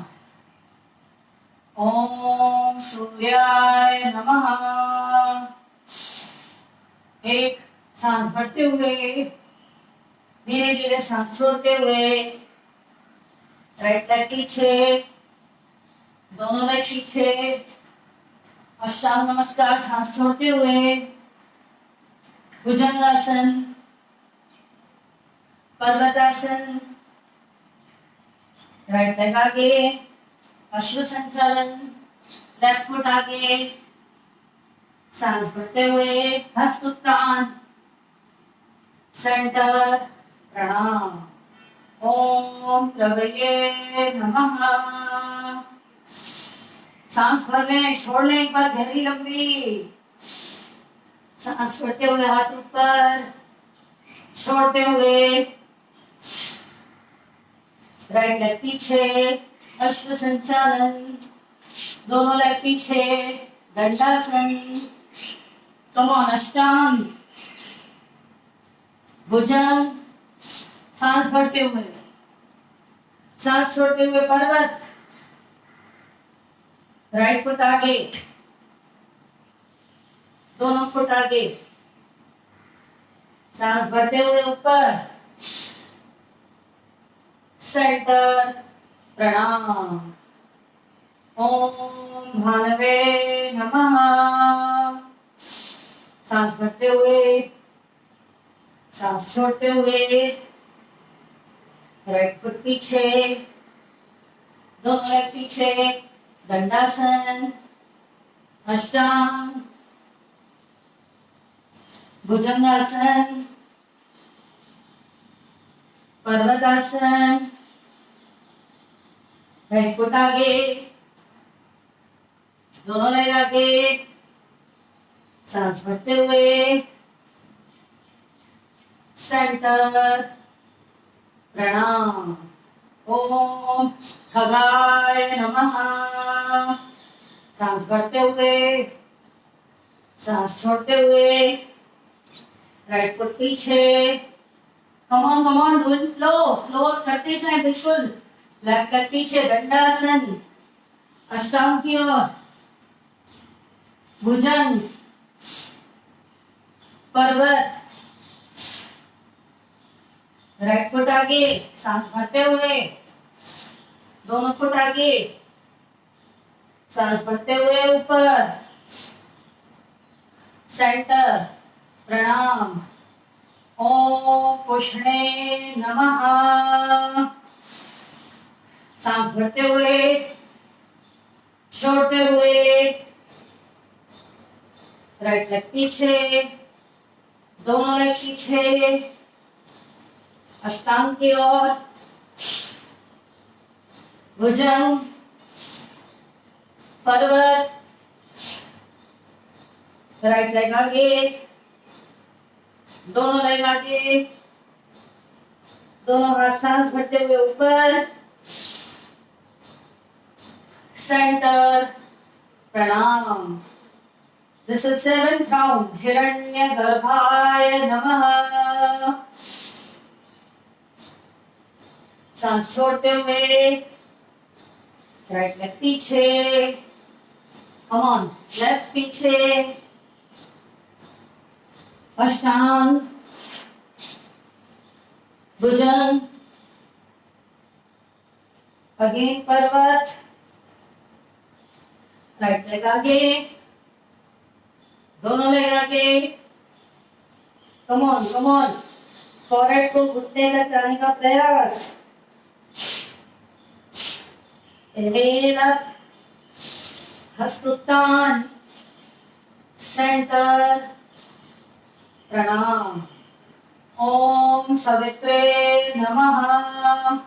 ओम सूर्याय नमः. एक सांस भरते हुए, धीरे धीरे सांस छोड़ते हुए. राइट लेग पीछे, दोनों लेग पीछे. अष्टांग नमस्कार सांस छोड़ते हुए. भुजंगासन, पर्वतासन. राइट लेग आगे, अश्व संचालन. लेफ्ट फुट आगे, सांस भरते हुए हस्तुत्तान सेंटर प्रणाम। ओम प्रभये नमः। सांस भर लें, छोड़ लें एक बार गहरी लंबी सांस भरते हुए हाथ ऊपर, छोड़ते हुए राइट लेग पीछे, अश्व संचालन, दोनों लेग पीछे, दंडासन, कमॉन अष्टांग भुजंग, सांस भरते हुए, सांस छोड़ते हुए पर्वत, राइट फुट आगे, दोनों फुट आगे, सांस भरते हुए ऊपर, सेंटर प्रणाम। ओम भानवे नमः। सांस भरते हुए, सांस छोड़ते हुए, राइट फुट पीछे, दोनों लेग पीछे, दंडासन, अष्टांग भुजंगासन, पर्वतासन, राइट फुट आगे, दोनों लेग आगे, सांस भरते हुए, सेंटर प्रणाम। ओम खगाय नमः। सांस भरते हुए, सांस छोड़ते हुए, राइट फुट पीछे, come on do in flow करते जाए बिल्कुल। लेफ्ट लेग पीछे, दंडासन, अष्टांग की ओर, भुजंग, पर्वत, राइट फुट आगे, सांस भरते हुए, दोनों फुट आगे, सांस भरते हुए ऊपर, सेंटर प्रणाम। ओम पुष्णे नमः। सांस भरते हुए, छोड़ते हुए, राइट लेग पीछे, दोनों लेग पीछे, अष्टांग की ओर, भुजंग, पर्वत, राइट लेग आगे, दोनों लेग आगे, दोनों हाथ सांस भरते हुए ऊपर, सेंटर प्रणाम। This is 7th round. हिरण्यगर्भाय नमः। सांस छोड़ते हुए, राइट लेग पीछे, कम ऑन, लेफ्ट पीछे, अष्टांग भुजंग, अगेन पर्वत, राइट लेग आगे, दोनों लेग आगे, कम ऑन, फॉरहेड को घुटने तक लाने का प्रयास। Inhale up, हस्तुत्तान, सेंटर प्रणाम। ओम सवित्रे नमः।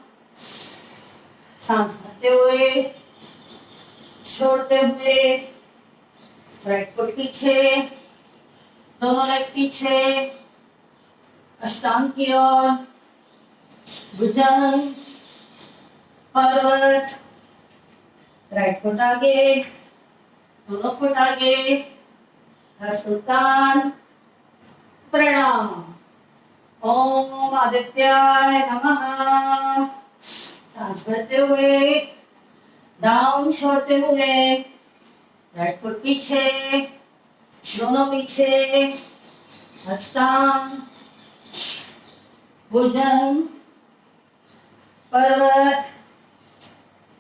सांस भरते हुए, छोड़ते हुए, राइट फुट पीछे, दोनों लेग पीछे, अष्टांग की ओर, भुजंग, पर्वत, राइट फुट आगे, दोनों फुट आगे, हस्तुत्तान प्रणाम। ओम आदित्याय नमः। सांस भरते हुए, डाउन छोड़ते हुए, राइट फुट पीछे, दोनों पीछे, अष्टांग भुजंग, पर्वत,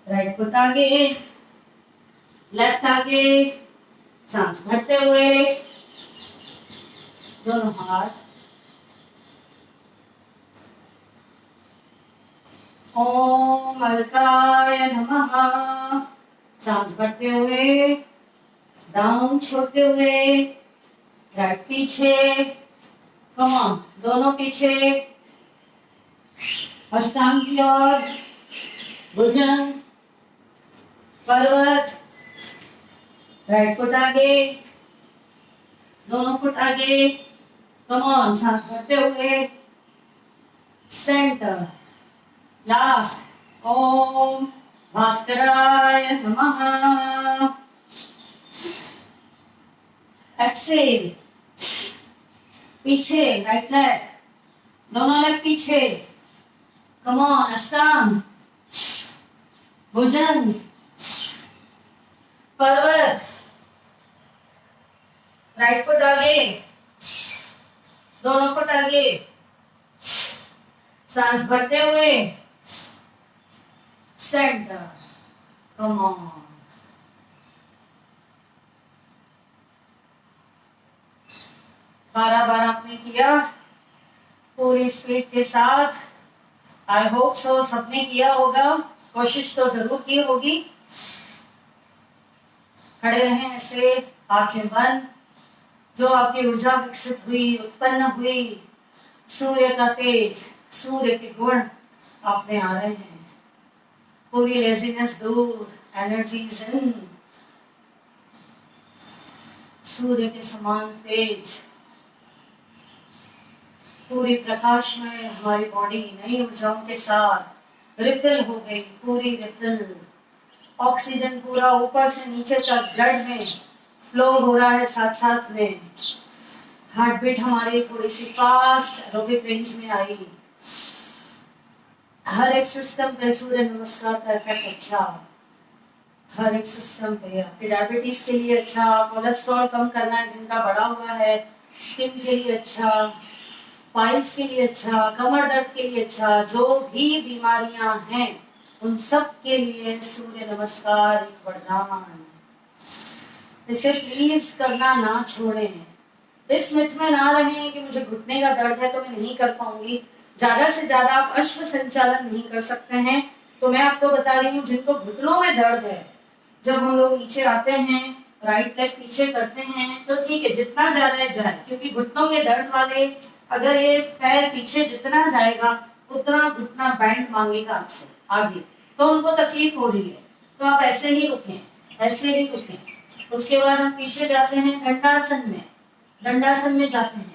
राइट फुट आगे, लेफ्ट आगे, सांस भरते हुए, दोनों हाथ, ओम अलकाय नमः। सांस भरते हुए, डाउन छोड़ते हुए, राइट पीछे, कम ऑन, दोनों पीछे, अष्टांग की ओर, भुजंग, पर्वत, राइट फुट आगे, दोनों फुट आगे, कम ऑन, सांस भरते हुए, सेंटर, लास्ट, ओम भास्कराय नमः। एक्सेल, पीछे, राइट लेग, दोनों लेग पीछे, कम ऑन, अष्टांग, भुजंग, पर्वत, राइट फुट आगे, दोनों फुट आगे, सांस भरते हुए, सेंटर, कम ऑन। बारह बार आपने किया पूरी स्पीड के साथ। आई होप सो सबने किया होगा, कोशिश तो जरूर की होगी। खड़े रहें ऐसे, आंखें बंद। जो आपकी ऊर्जा विकसित हुई, उत्पन्न हुई, सूर्य का तेज, सूर्य के गुण आप में आ रहे हैं। पूरी लेजीनेस दूर, एनर्जीज इन, सूर्य के समान तेज, पूरी प्रकाश में हमारी बॉडी नई ऊर्जाओं के साथ रिफिल हो गई, पूरी रिफिल। ऑक्सीजन पूरा ऊपर से नीचे तक ब्लड में फ्लो हो रहा है, साथ साथ में हार्ट बीट हमारी थोड़ी सी फास्ट एरोबिक रेंज में आई। हर एक सिस्टम पे सूर्य नमस्कार का इफेक्ट अच्छा, हर एक सिस्टम पे। आपके डायबिटीज के लिए अच्छा, कोलेस्ट्रॉल कम करना है जिनका बढ़ा हुआ है, स्किन के लिए अच्छा, पाइल्स के लिए अच्छा, कमर दर्द के लिए अच्छा, जो भी बीमारियां हैं उन सब के लिए सूर्य नमस्कार एक वरदान। इसे प्लीज करना ना छोड़ें। इस मिथ में ना रहें कि मुझे घुटने का दर्द है तो मैं नहीं कर पाऊंगी। ज्यादा से ज्यादा आप अश्व संचालन नहीं कर सकते हैं, तो मैं आपको बता रही हूँ जिनको घुटनों में दर्द है, जब हम लोग नीचे आते हैं, राइट लेग पीछे करते हैं, तो ठीक है जितना ज्यादा जाए, क्योंकि घुटनों के दर्द वाले अगर ये पैर पीछे जितना जाएगा उतना घुटना बैंड मांगेगा आपसे आगे, तो उनको तकलीफ हो रही है। तो आप ऐसे ही रुकें, ऐसे ही रुकें। उसके बाद हम पीछे जाते हैं दंडासन में, दंडासन में जाते हैं।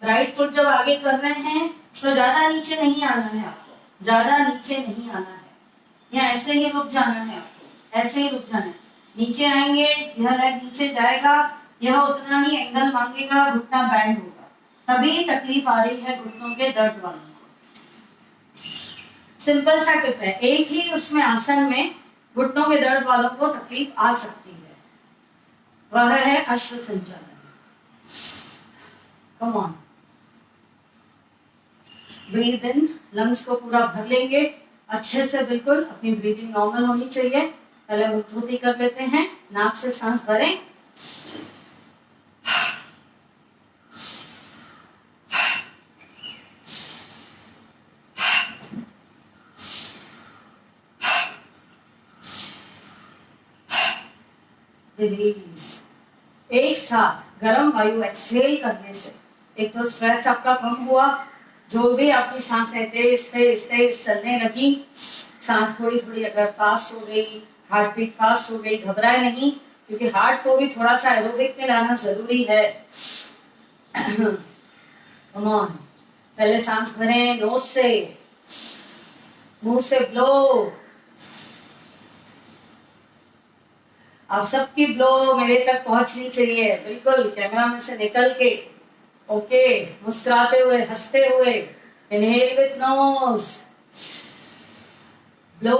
राइट फुट जब आगे कर रहे हैं तो ज्यादा नीचे नहीं आना है आपको, ज्यादा नीचे नहीं आना है, या ऐसे ही रुक जाना है आपको, ऐसे ही रुक जाना है। नीचे आएंगे, यह लेग नीचे जाएगा, यह उतना ही एंगल मांगेगा, घुटना बैंड होगा, तभी तकलीफ आ रही है घुटनों के दर्द वालों को। सिंपल सा टिप है, एक ही उसमें आसन में घुटनों के दर्द वालों को तकलीफ आ सकती है, वह है अश्व संचालन। Come on, breathe in, lungs को पूरा भर लेंगे अच्छे से, बिल्कुल अपनी ब्रीदिंग नॉर्मल होनी चाहिए। पहले मुक्तोती कर लेते हैं, नाक से सांस भरें, रिलीज। एक साथ गर्म वायु एक्सहेल करने से एक तो स्ट्रेस आपका कम हुआ, जो भी आपकी सांसें तेज तेज तेज चलने लगी, सांस थोड़ी थोड़ी अगर फास्ट हो गई, हार्ट बीट फास्ट हो गई, घबराए नहीं, क्योंकि हार्ट को भी थोड़ा सा एरोबिक में लाना जरूरी है। कम ऑन, पहले सांस भरें नोज से, मुंह से ब्लो। आप सबकी ब्लो मेरे तक पहुंचनी चाहिए, बिल्कुल कैमरा में से निकल के। ओके, मुस्कुराते हुए, हंसते हुए। Inhale with nose, blow,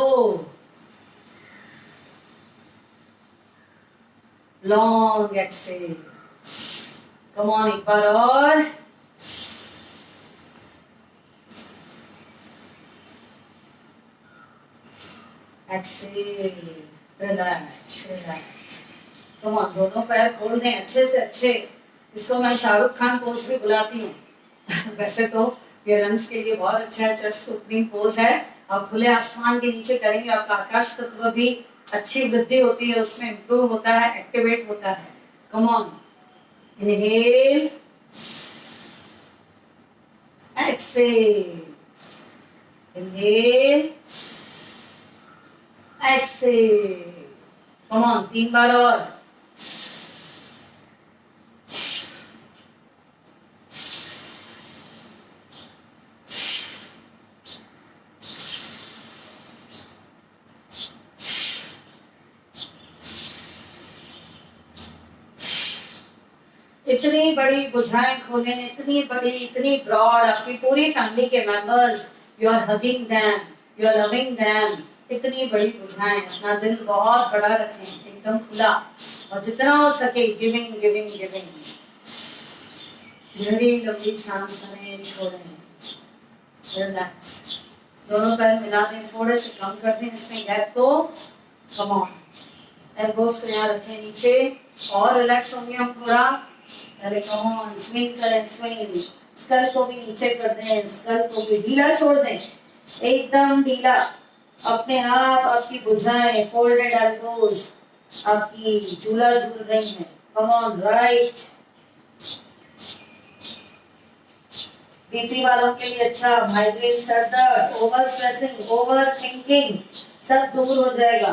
long exhale. Come on, एक बार और। Exhale, relax relax. Come on, दोनों पैर खोल दें अच्छे से अच्छे। इसको मैं शाहरुख खान पोज भी बुलाती हूँ। वैसे तो ये लंग्स के लिए बहुत अच्छा है, चेस्ट ओपनिंग पोज है। आप खुले आसमान के नीचे करेंगे, आपका आकाश तत्व भी अच्छी वृद्धि होती है, उसमें इंप्रूव होता है, एक्टिवेट होता है। Come on. Inhale. Exhale. Inhale. Exhale. Come on, 3 बार और. इतनी बड़ी भुजाएं खोलें, इतनी बड़ी, इतनी ब्रॉड. आपकी पूरी फैमिली के members, you are hugging them, you are loving them. इतनी बड़ी भुजाएं. अपना दिल बहुत बड़ा रखें, एकदम खुला, और जितना हो सके गिविंग गिविंग गिविंग. गहरी लंबी सांस लें, छोड़ें, रिलैक्स. दोनों पैर मिला दें, थोड़े से कम कर दें इसमें गैप को. Come on. एल्बोस को यहाँ रखें नीचे, और रिलैक्स होंगे हम थोड़ा. अरे कम ऑन, स्विंग करें, स्विंग. स्कल को भी नीचे कर दें, स्कल को भी ढीला छोड़ दें, एकदम ढीला. अपने आप आपकी भुजाएं, फोल्डेड एल्बोज, आपकी झूला झूल रही हैं. Come on, right. बीपी वालों के लिए अच्छा. माइग्रेन, सर दर्द, ओवर स्ट्रेसिंग, ओवर थिंकिंग सब दूर हो जाएगा.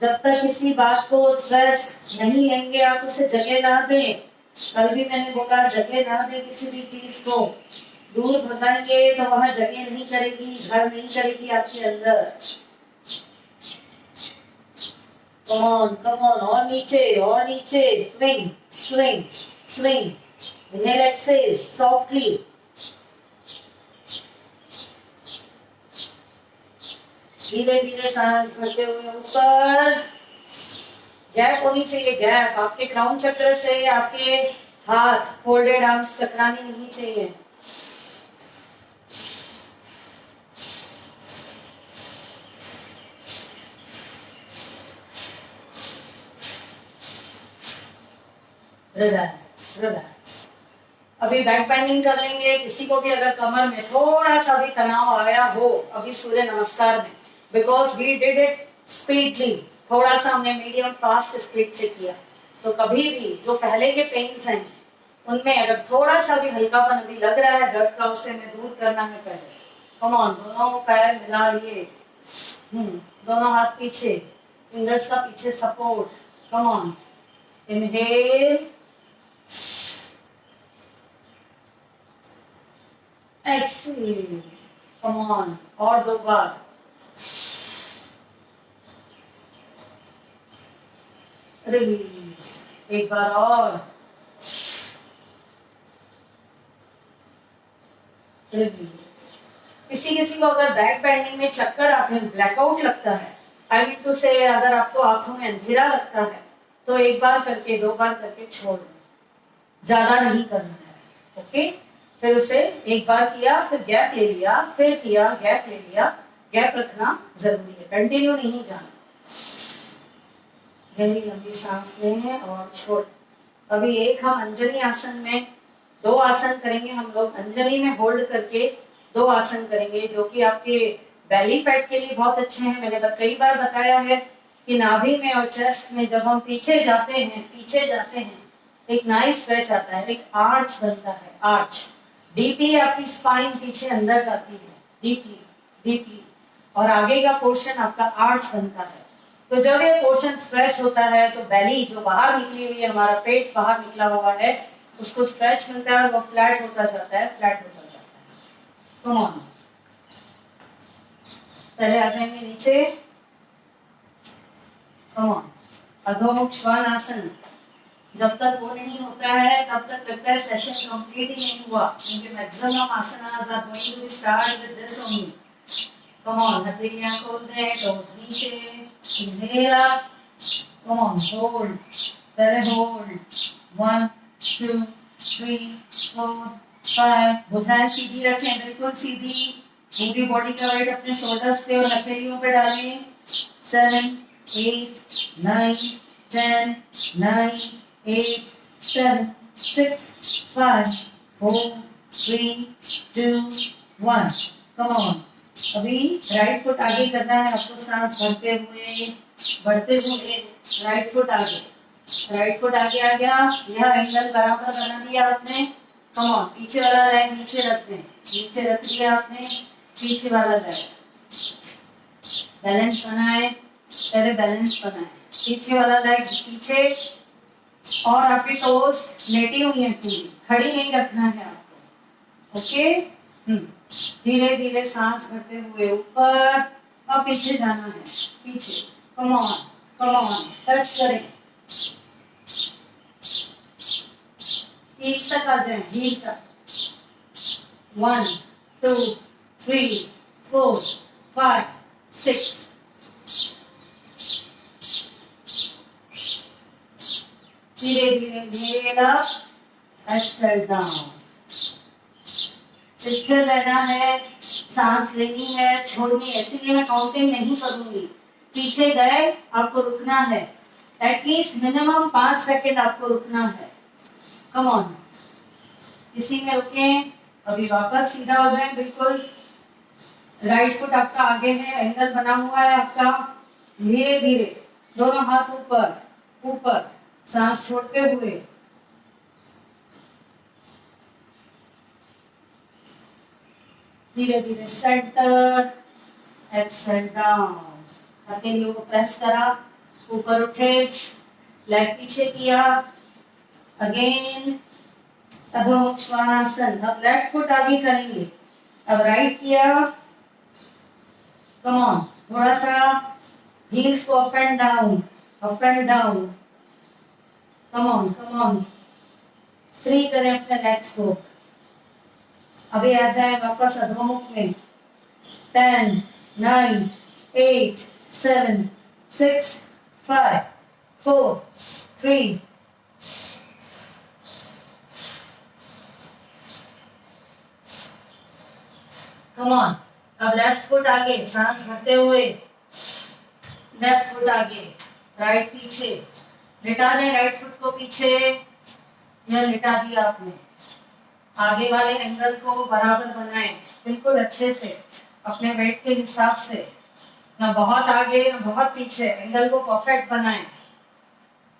जब तक किसी बात को स्ट्रेस नहीं लेंगे, आप उसे जगह ना दें. कल भी मैंने बोला, जगह ना दें किसी भी चीज को. दूर भगाएंगे तो वहां जगह नहीं करेगी, घर नहीं करेगी आपके अंदर. Come on, come on. और नीचे, और नीचे. Swing, swing, swing. Inhale, exhale, softly. धीरे धीरे सांस भरते हुए ऊपर. गैप होनी चाहिए, गैप. आपके क्राउन चक्र से आपके हाथ, फोल्डेड आर्म्स टकरानी नहीं चाहिए. Relax, relax. अभी बैक बेंडिंग कर लेंगे. किसी को भी अगर कमर में थोड़ा सा भी तनाव आया हो अभी सूर्य नमस्कार में, because we did it speedily, थोड़ा सा हमने मीडियम फास्ट स्पीड से किया, तो कभी भी जो पहले के पेन्स हैं उनमें अगर थोड़ा सा भी हल्कापन अभी लग रहा है दर्द का, उसे हमें दूर करना है पहले. कम ऑन. दोनों पैर मिला लिए, दोनों हाथ पीछे, फिंगर्स का पीछे support. Come on. Inhale, exhale. Come on. और 2 बार. रिलीज. 1 बार और. रिलीज. किसी किसी को अगर बैक बेंडिंग में चक्कर आते हैं, ब्लैकआउट लगता है, आई मीन टू से अगर आपको आंखों में अंधेरा लगता है, तो 1 बार करके 2 बार करके छोड़ दें. ज्यादा नहीं करना है. ओके. फिर उसे 1 बार किया, फिर गैप ले लिया, फिर किया, गैप ले लिया. गैप रखना जरूरी है, कंटिन्यू नहीं जाना. गहरी लंबी सांस लें और छोड़. अभी एक हम अंजनी आसन में 2 आसन करेंगे. हम लोग अंजनी में होल्ड करके 2 आसन करेंगे, जो कि आपके बेली फैट के लिए बहुत अच्छे हैं. मैंने कई बार बताया है कि नाभि में और चेस्ट में जब हम पीछे जाते हैं, एक नाइस स्ट्रेच आता है, एक आर्च बनता है. आर्च डीपली आपकी स्पाइन पीछे अंदर जाती है, डीपली डीपली, और आगे का पोर्शन आपका आर्च बनता है. तो जब ये पोर्शन स्ट्रेच होता है तो बेली जो बाहर निकली हुई है, हमारा पेट बाहर निकला हुआ है, उसको स्ट्रेच मिलता है और वो फ्लैट होता जाता है, फ्लैट होता जाता है. Come on. पहले आ जाएंगे नीचे. Come on. अधोमुख श्वान आसन. जब तक वो नहीं होता है तब तक लगता है सेशन कंप्लीट ही नहीं हुआ, क्योंकि maximum asanas are going to start with this only. Come on. हथेलियां खोल दें, टोस नीचे. Inhale up. Come on. Hold. पहले होल्ड. 1 2 3 4 5. भुजाएं सीधी रखें, बिल्कुल सीधी. पूरी बॉडी का वेट अपने शोल्डर्स पे और हथेलियों पे डालें. 7 8 9 10 9 8 7 6 5 4 3 2 1. Come on. अभी राइट फुट आगे करना है आपको, सांस भरते हुए राइट फुट आगे. राइट फुट आगे आ गया, यह एंगल बराबर बना दिया आपने। कम ऑन, पीछे वाला लेग नीचे रख दें, नीचे रख दिया आपने, पीछे वाला लेग बैलेंस बनाए, पहले बैलेंस बनाए, पीछे वाला लेग पीछे, और आपकी टोस लेटी हुई है, पूरी खड़ी नहीं रखना है आपको। ओके, धीरे धीरे सांस भरते हुए ऊपर और पीछे जाना है, पीछे। Come on, come on, touch करें, हील तक आ जाए, हील तक। 1 2 3 4 5 6। धीरे धीरे inhale up, exhale down। स्थिर रहना है, सांस लेनी है, छोड़नी है, इसीलिए मैं काउंटिंग नहीं करूंगी। पीछे गए आपको रुकना है, एटलीस्ट मिनिमम 5 सेकेंड आपको रुकना है। कम ऑन, इसी में रुकें, अभी वापस सीधा हो जाए बिल्कुल। राइट फुट आपका आगे है, एंगल बना हुआ है आपका। धीरे धीरे दोनों हाथ ऊपर ऊपर, सांस छोड़ते हुए। धीरे धीरे सेंटर, एक्सेल डाउन। हथेलियों को प्रेस करा, ऊपर उठे, लेग पीछे किया, अगेन अधोमुख श्वानासन। अब लेफ्ट फुट आगे करेंगे, अब राइट किया, कम ऑन, थोड़ा सा हील्स को up and down, up and down. Come on, come on, free करें अपने लेग्स को। अभी आ जाए वापस अधोमुख में। 10 9 8 7 6 5 4 3। कम ऑन, अब लेफ्ट फुट आगे, सांस भरते हुए, लेफ्ट फुट आगे, राइट पीछे, लिटा दें राइट फुट को पीछे। यह लिटा दिया आपने, आगे वाले एंगल को बराबर बनाएं, बिल्कुल अच्छे से, अपने वेट के हिसाब से, ना बहुत आगे ना बहुत पीछे, एंगल को परफेक्ट बनाएं।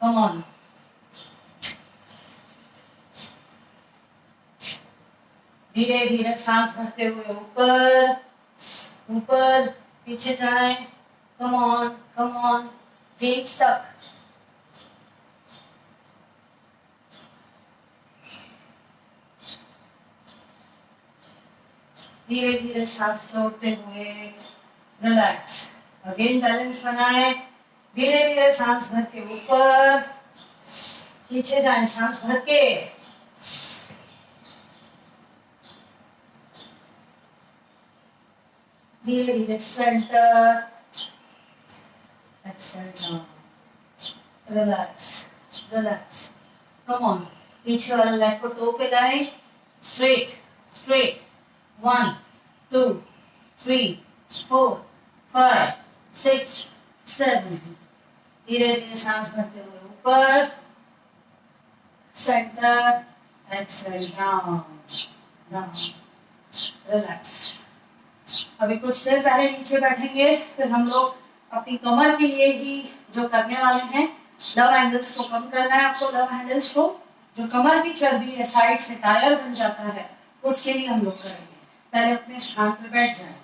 कम ऑन, धीरे धीरे सांस भरते हुए ऊपर ऊपर, पीछे जाए। कम ऑन, कम ऑन, ठीक तक। धीरे धीरे सांस छोड़ते हुए रिलैक्स, अगेन बैलेंस बनाए। धीरे धीरे सांस भर के ऊपर, पीछे जाए, सांस भर के, धीरे धीरे centre, exhale down, relax relax. Come on, पीछे वाला लेग को टो पे लाए, स्ट्रेट स्ट्रेट। 1 2 3 4 5 6 7। धीरे धीरे सांस भरते हुए ऊपर, centre, exhale down down, relax. अभी कुछ देर पहले नीचे बैठेंगे, फिर हम लोग अपनी कमर के लिए ही जो करने वाले हैं, लव हैंडल्स को कम करना है आपको। लव हैंडल्स को, जो कमर की चर्बी है, साइड से टायर बन जाता है, उसके लिए हम लोग करेंगे। पहले अपने स्थान पर बैठ जाए।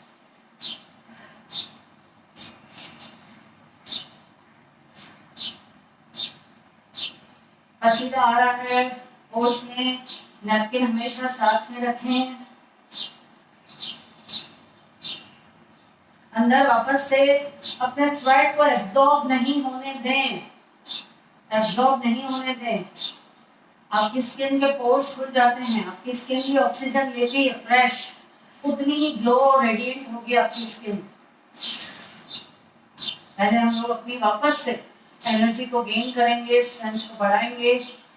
पसीना आ रहा है, होश में, नैपकिन हमेशा साथ में रखें। अंदर वापस से अपने स्वेट को एब्जॉर्ब नहीं होने दें, एब्जॉर्ब नहीं होने दें। आपकी स्किन के पोर्स खुल जाते हैं, आपकी स्किन की ऑक्सीजन लेती है फ्रेश, उतनी ही ग्लो और रेडिएंट होगी आपकी स्किन। पहले हम लोग अपनी वापस से एनर्जी को गेन करेंगे, स्ट्रेंथ को बढ़ाएंगे।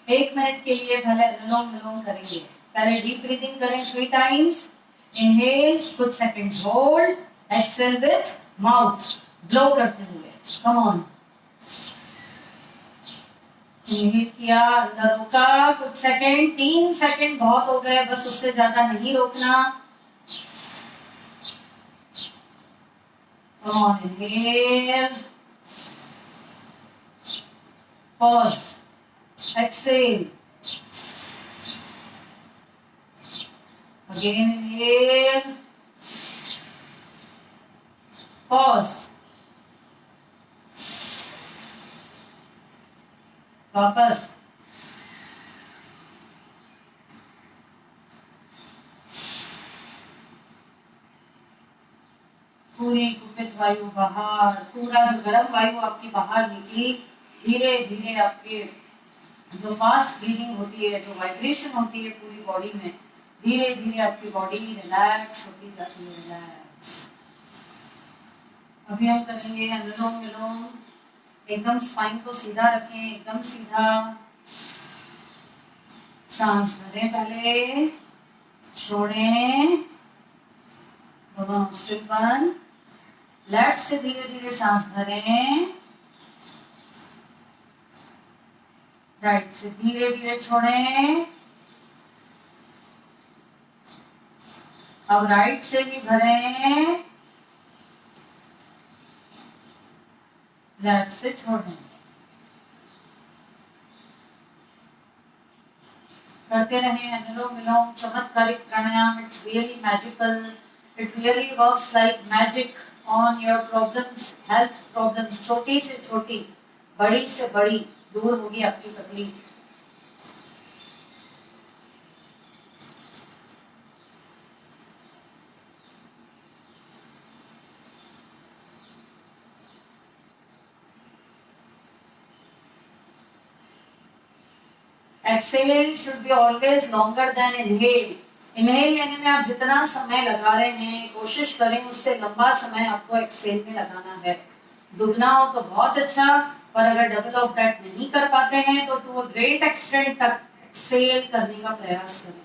1 मिनट के लिए पहले अनुलोम विलोम करेंगे। पहले डीप ब्रीदिंग करें 3 टाइम्स। इनहेल कुछ seconds hold, exhale with mouth, blow करते हुए। कम ऑन, इनहेल किया, अंदर रोका कुछ सेकंड, 3 सेकंड बहुत हो गए, बस उससे ज्यादा नहीं रोकना। कम on, inhale, pause, exhale, again inhale, pause, वापस, पूरी कुपित वायु बाहर, पूरा जो गर्म वायु आपकी बाहर निकली, धीरे धीरे आपके जो फास्ट ब्रीदिंग होती है, जो वाइब्रेशन होती है पूरी बॉडी में, धीरे धीरे आपकी बॉडी रिलैक्स होती जाती है, रिलैक्स। अभी हम करेंगे अनुलोम विलोम। एकदम स्पाइन को सीधा रखें, एकदम सीधा। सांस भरें, पहले छोड़ें, दोनों नोस्ट्रिल बंद। लेफ्ट से धीरे धीरे सांस भरें, राइट से धीरे धीरे छोड़ें। अब राइट से भी भरें, लेफ्ट से छोड़ें। करते रहें अनुलोम विलोम, चमत्कारिक pranayama. It's really magical, it really works like magic on your problems, health problems. छोटी से छोटी, बड़ी से बड़ी दूर होगी आपकी तकलीफ। Exhale should be always longer than inhale. Inhale लेने में आप जितना समय लगा रहे हैं, कोशिश करें उससे लंबा समय आपको एक्सेल में लगाना है। दुगना हो तो बहुत अच्छा, पर अगर डबल ऑफ दैट नहीं कर पाते हैं तो टू अ ग्रेट एक्सटेंट तक एक्सेल करने का प्रयास करें।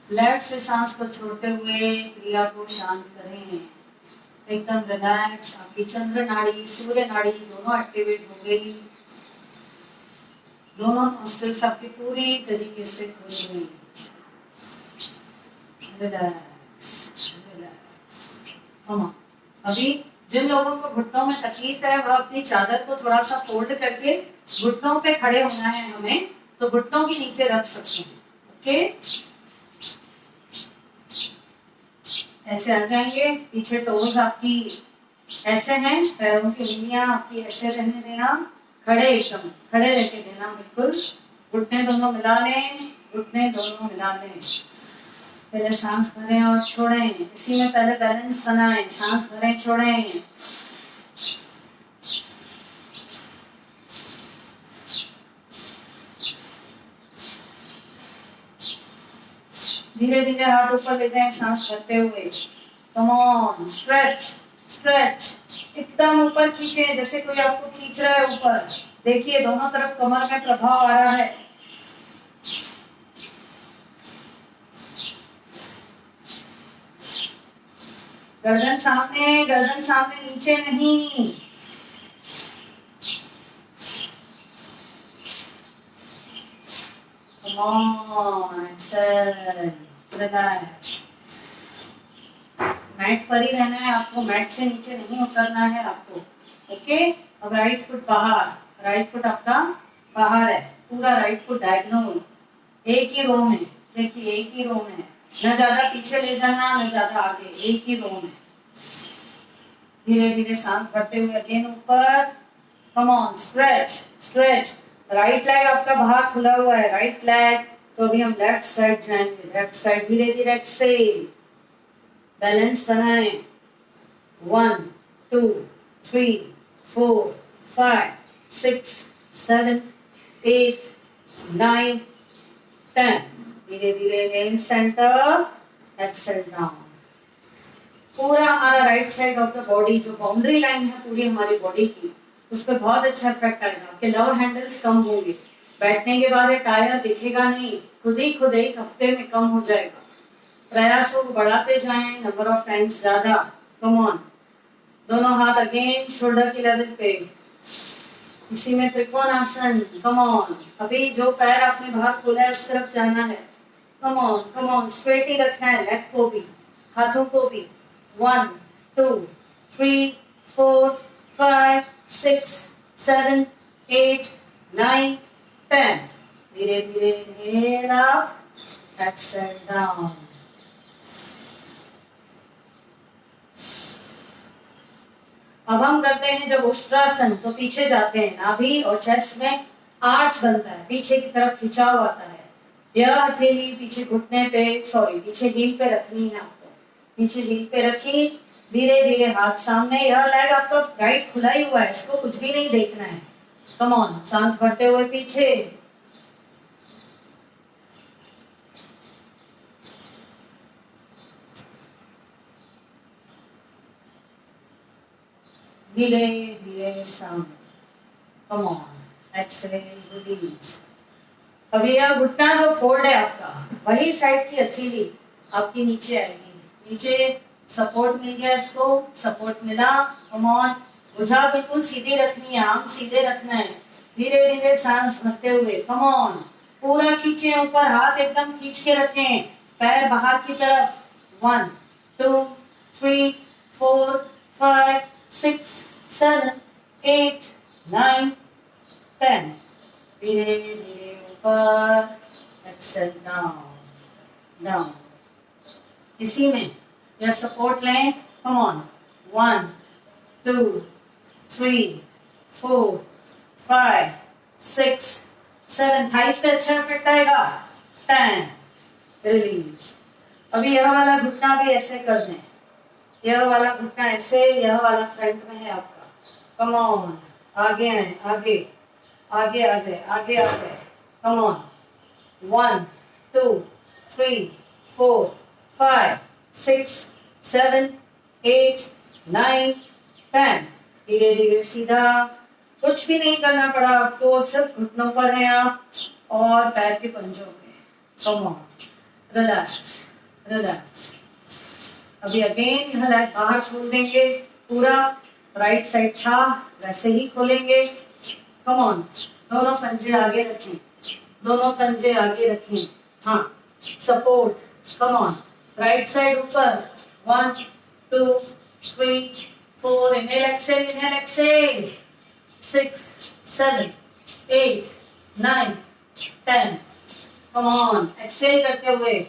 लेफ्ट से सांस को छोड़ते हुए क्रिया को शांत करें। एकदम रिलैक्स। आपकी चंद्र नाड़ी, सूर्य नाड़ी दोनों एक्टिवेट हो गई। दोनों नोस्ट्रिल्स आपकी पूरी तरीके से खुली हुई। Relax, relax. अभी जिन लोगों को घुटनों में तकलीफ है वह अपनी चादर को थोड़ा सा फोल्ड करके घुटनों पे खड़े होना है हमें, तो घुटनों के नीचे रख सकते हैं। ओके, ऐसे आ जाएंगे। पीछे टोज आपकी ऐसे हैं, पैरों की उंगलियां आपकी ऐसे रहने देना। खड़े, एकदम खड़े रह के देना, बिल्कुल। घुटने दोनों मिला लें, घुटने दोनों मिला लें। पहले सांस भरें और छोड़ें। इसी में पहले बैलेंस बनाएं। सांस भरें, छोड़ें। धीरे धीरे हाथ ऊपर ले जाएं सांस भरते हुए। Come on, stretch, stretch. एकदम ऊपर खींचे, जैसे कोई आपको खींच रहा है ऊपर। देखिए दोनों तरफ कमर में प्रभाव आ रहा है। गर्दन सामने, गर्दन सामने, नीचे नहीं। Come on, exhale, relax. Mat पर ही रहना है आपको, मैट से नीचे नहीं उतरना है आपको। ओके, अब राइट फुट बाहर, राइट फुट आपका बाहर है, पूरा राइट फुट डायगोनल, एक ही रो में। देखिए एक ही रो में, न ज्यादा पीछे ले जाना न ज्यादा आगे, एक ही रो में। धीरे धीरे सांस भरते हुए अगेन ऊपर। Come on, stretch, stretch. Right leg आपका बाहर खुला हुआ है, राइट लेग तो अभी हम लेफ्ट साइड जाएंगे, लेफ्ट साइड धीरे धीरे एक्सेल, बैलेंस बनाएं, 1 2 3 4 5 6 7 8 9 10, धीरे धीरे इन सेंटर, एक्सेल डाउन। पूरा हमारा right side of the body, जो बाउंड्री लाइन है पूरी हमारी बॉडी की, उस पर बहुत अच्छा इफेक्ट आएगा। आपके लव हैंडल्स कम होंगे, बैठने के बाद टायर दिखेगा नहीं, खुद एक हफ्ते में कम हो जाएगा। प्रयासों को बढ़ाते जाएं, नंबर ऑफ टाइम्स ज्यादा। कम ऑन, दोनों हाथ अगेन शोल्डर की लेवल पे, इसी में त्रिकोणासन। कम ऑन, अभी जो पैर आपने बाहर खोला है उस तरफ जाना है। कम ऑन, स्ट्रेट ही रखना है, लेग को भी, हाथों को भी। 1 2 3 4 5 6 7 8 9 10, धीरे धीरे इनहेल अप, एक्सहेल डाउन। अब हम करते हैं जब उष्ट्रासन, तो पीछे जाते हैं, नाभि और चेस्ट में आर्च बनता है, पीछे की तरफ खिंचाव आता है। यह हथेली पीछे घुटने पे, सॉरी पीछे हील पे रखनी है आपको, पीछे हील पे रखी, धीरे धीरे हाथ सामने। यह लेग आपका राइट खुला ही हुआ है, इसको कुछ भी नहीं देखना है। कम ऑन, सांस भरते हुए पीछे, धीरे धीरे सामने। Come on, exhale, release. अभी यह घुटना जो फोल्ड है आपका, वही साइड की हथेली आपकी नीचे आएगी, नीचे सपोर्ट मिल गया, इसको सपोर्ट मिला। कम ऑन, भुजा बिल्कुल सीधी रखनी है, आर्म सीधे रखना है, धीरे धीरे सांस भरते हुए। कम ऑन, पूरा खींचे ऊपर, हाथ एकदम खींच के रखें, पैर बाहर की तरफ। 1 2 3 4 5 6 7 8 9 10, धीरे धीरे ऊपर, एक्सेल डाउन डाउन। इसी में यह सपोर्ट लें। कम ऑन, 1 2 3 4 5 6 7, थाइस पे अच्छा इफेक्ट आएगा। 10, रिलीज। अभी यह वाला घुटना भी ऐसे कर दें, यह वाला घुटना ऐसे, यह वाला फ्रंट में है आपका। कम ऑन, आगे आए, आगे आगे आगे आगे आगे। कम ऑन, 1 2 3 4 5 6 7 8 9 10, धीरे धीरे सीधा, कुछ भी नहीं करना पड़ा आपको, सिर्फ घुटनों पर हैं आप और पैर के पंजों पे। Come on, relax relax. अभी अगेन यह लेग बाहर खोल देंगे, पूरा राइट साइड था वैसे ही खोलेंगे। कम ऑन, दोनों पंजे आगे रखें, दोनों पंजे आगे रखें, हाँ support. Come on, right side ऊपर, 1 2 3 4, inhale exhale, 6 7 8 9 10। Come on, exhale करते हुए,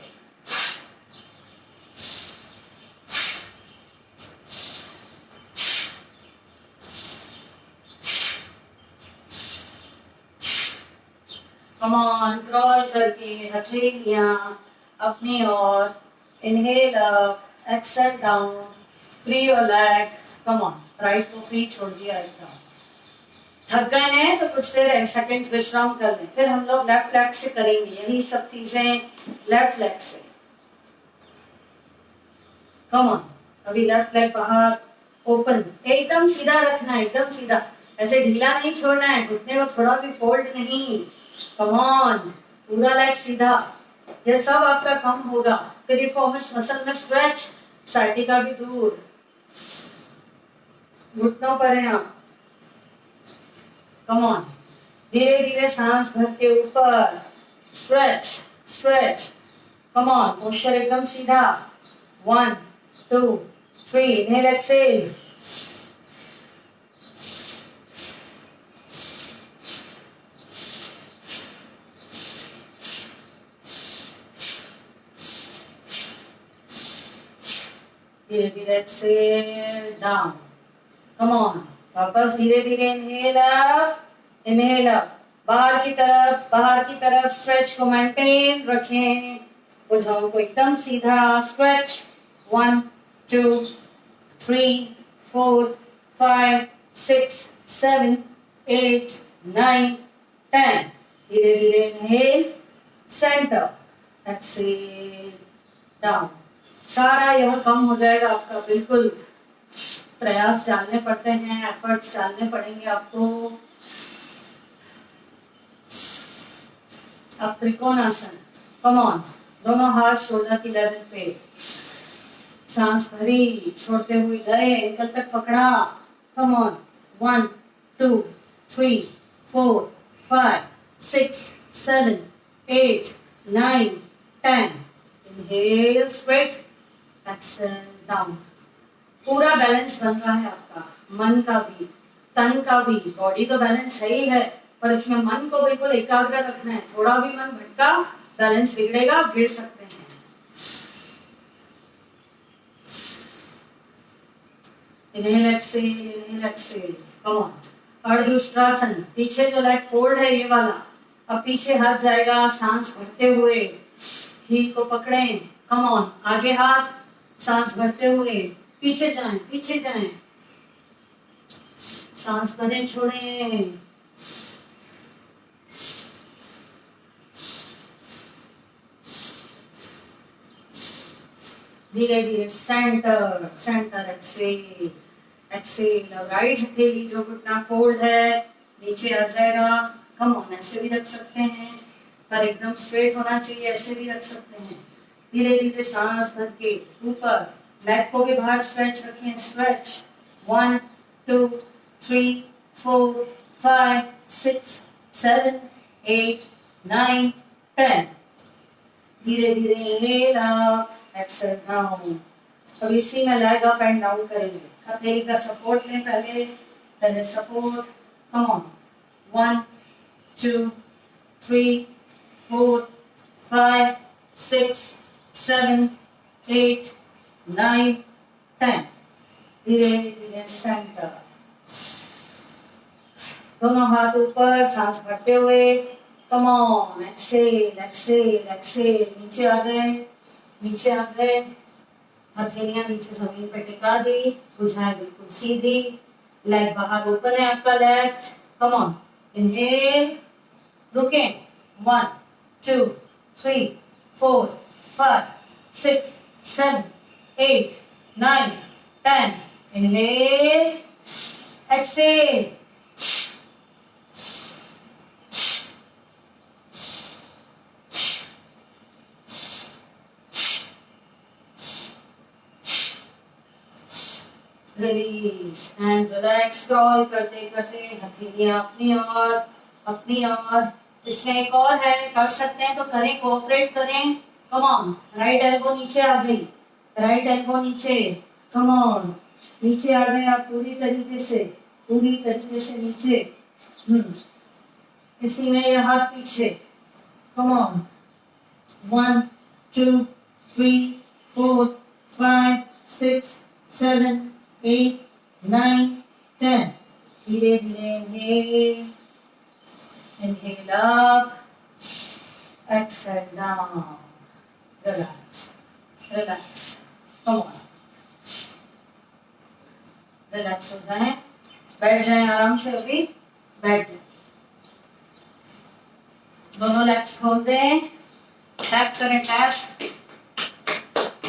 कम ऑन, क्रॉल करके हथेलियां अपनी ओर, inhale up, exhale down, free your leg. Come on, right को फ्री छोड़ दिया एकदम। थक गए हैं तो कुछ देर सेकंड्स विश्राम कर लें, फिर हम लोग लेफ्ट लेग से करेंगे यही सब चीजें, लेफ्ट लेग से। कम ऑन, अभी लेफ्ट लेग बाहर, ओपन, एकदम सीधा रखना है, एकदम सीधा, ऐसे ढीला नहीं छोड़ना है, घुटने को थोड़ा भी फोल्ड नहीं। कम ऑन, पूरा लेग सीधा, यह सब आपका कम होगा। पिरिफॉर्मिस मसल में स्ट्रेच, साइटिका भी दूर, घुटनों पर है आप। कम ऑन, धीरे धीरे सांस भर के ऊपर, stretch stretch. Come on, posture एकदम सीधा, 1 2 3, इनहेल एक्सेल, धीरे धीरे एक्सेल डाउन। कम ऑन, वापस धीरे धीरे इनहेल अप, बाहर की तरफ स्ट्रेच को मेंटेन रखें, भुजाओं को एकदम सीधा, स्ट्रेच 1 2 3 4 5 6 7 8 9 10। धीरे धीरे इनहेल, सेंटर, एक्सेल, डाउन। सारा यह कम हो जाएगा आपका, बिल्कुल प्रयास डालने पड़ते हैं, एफर्ट्स डालने पड़ेंगे आपको। अब त्रिकोणासन, कम ऑन, दोनों हाथ शोल्डर की लेवल पे, सांस भरी, छोड़ते हुए गए, एंकल तक पकड़ा, come on, 1 2 3 4 5 6 7 8 9 10। Inhale straight, exhale down. पूरा बैलेंस बन रहा है आपका, मन का भी, तन का भी। बॉडी तो बैलेंस है ही है, पर इसमें मन को बिल्कुल एकाग्र रखना है। थोड़ा भी मन भटका, बैलेंस बिगड़ेगा, गिर सकते हैं। Inhale exhale, come on. Ardha Ustrasana, पीछे जो लेग फोल्ड है ये वाला, अब पीछे हाथ जाएगा, सांस भरते हुए हील को पकड़ें, कम ऑन। आगे हाथ, सांस भरते हुए पीछे जाएं, सांस भरें, छोड़ें। धीरे धीरे सेंटर, एक्सेल एक्सेल। राइट हथेली जो घुटना फोल्ड है नीचे आ जाएगा, कम ऑन। ऐसे भी रख सकते हैं, पर एकदम स्ट्रेट होना चाहिए, ऐसे भी रख सकते हैं। धीरे धीरे सांस भर के ऊपर, लेग को भी बाहर स्ट्रेच रखें, स्ट्रेच 1 2 3 4 5 6 7 8 9 10। धीरे धीरे इनहेल अप, एक्सेल डाउन। अब इसी में लेग अप एंड डाउन करेंगे। हथेली का सपोर्ट लें, पहले सपोर्ट, कम ऑन। 1 2 3 4 5 6 7 8 9 10। धीरे धीरे सेंटर, दोनों हाथ ऊपर, सांस भरते हुए, कम ऑन। एक्सेल, नीचे आ गए, हथेलियां नीचे जमीन पे टिका दी, भुजाएं बिल्कुल सीधी, लेग बाहर ओपन है आपका लेफ्ट, कम ऑन। इनहेल, रुके, 1 2 3 4 5 6 7 8 9 10। Inhale, exhale, release and relax. Crawl करते करते हथेलियां अपनी ओर। इसमें एक और है, कर सकते हैं तो करें, कोऑपरेट करें, कम ऑन। राइट एल्बो नीचे आ गई, राइट एल्बो नीचे, कम ऑन। नीचे आ गए आप पूरी तरीके से नीचे। इसी में ये हाथ पीछे, कम ऑन। 1 2 3 4 5 6 7 8 9 10। धीरे धीरे inhale up, exhale down. Relax, come on. Relax हो जाए, बैठ जाए आराम से, अभी बैठ जाए। दोनों लेग्स खोल दें, टैप करें, टैप।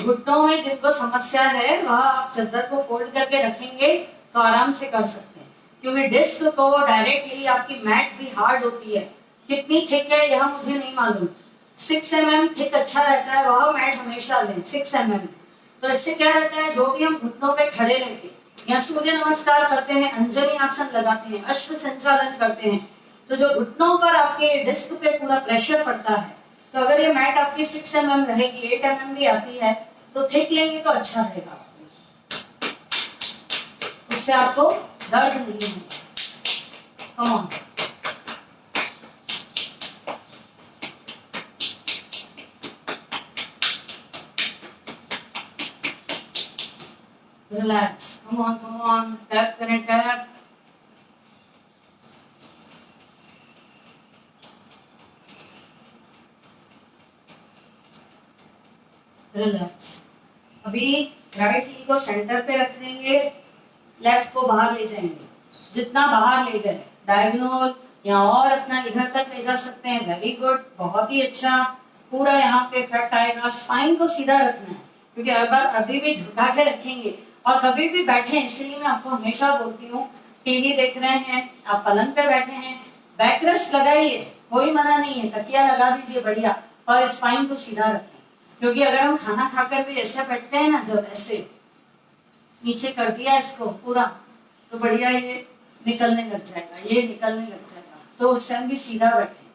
घुटनों में जिनको समस्या है वह आप चादर को फोल्ड करके रखेंगे तो आराम से कर सकते हैं, क्योंकि डिस्क को डायरेक्टली आपकी मैट भी हार्ड होती है। कितनी थिक है यह मुझे नहीं मालूम, 6 mm थिक अच्छा रहता है, वह मैट हमेशा लें 6 mm। तो इससे क्या रहता है, जो भी हम घुटनों पे खड़े रहते या सूर्य नमस्कार करते हैं, अंजलि आसन लगाते हैं, अश्व संचालन करते हैं, तो जो घुटनों पर आपके डिस्क पे पूरा प्रेशर पड़ता है, तो अगर ये मैट आपकी 6 mm रहेगी, 8 mm भी आती है, तो थिक लेंगे तो अच्छा रहेगा, इससे आपको दर्द नहीं होगा। Come on, relax, come on, tap करें, टैप। रिलैक्स। अभी राइट हील को सेंटर पे रख देंगे, लेफ्ट को बाहर ले जाएंगे, जितना बाहर ले गए डायगोनल या और अपना इधर तक ले जा सकते हैं। वेरी गुड, बहुत ही अच्छा। पूरा यहाँ पे इफेक्ट आएगा। स्पाइन को सीधा रखना है, क्योंकि अगर अभी भी झुका के रखेंगे और कभी भी बैठे, इसलिए मैं आपको हमेशा बोलती हूँ, टीवी देख रहे हैं, आप पलंग पे बैठे हैं, बैक रेस्ट लगाइए, कोई मना नहीं है, तकिया लगा दीजिए बढ़िया, और स्पाइन को सीधा रखें। क्योंकि अगर हम खाना खाकर भी ऐसे बैठते हैं ना, जब ऐसे नीचे कर दिया इसको पूरा, तो बढ़िया ये निकलने लग जाएगा, ये निकलने लग जाएगा। तो उस टाइम भी सीधा बैठे,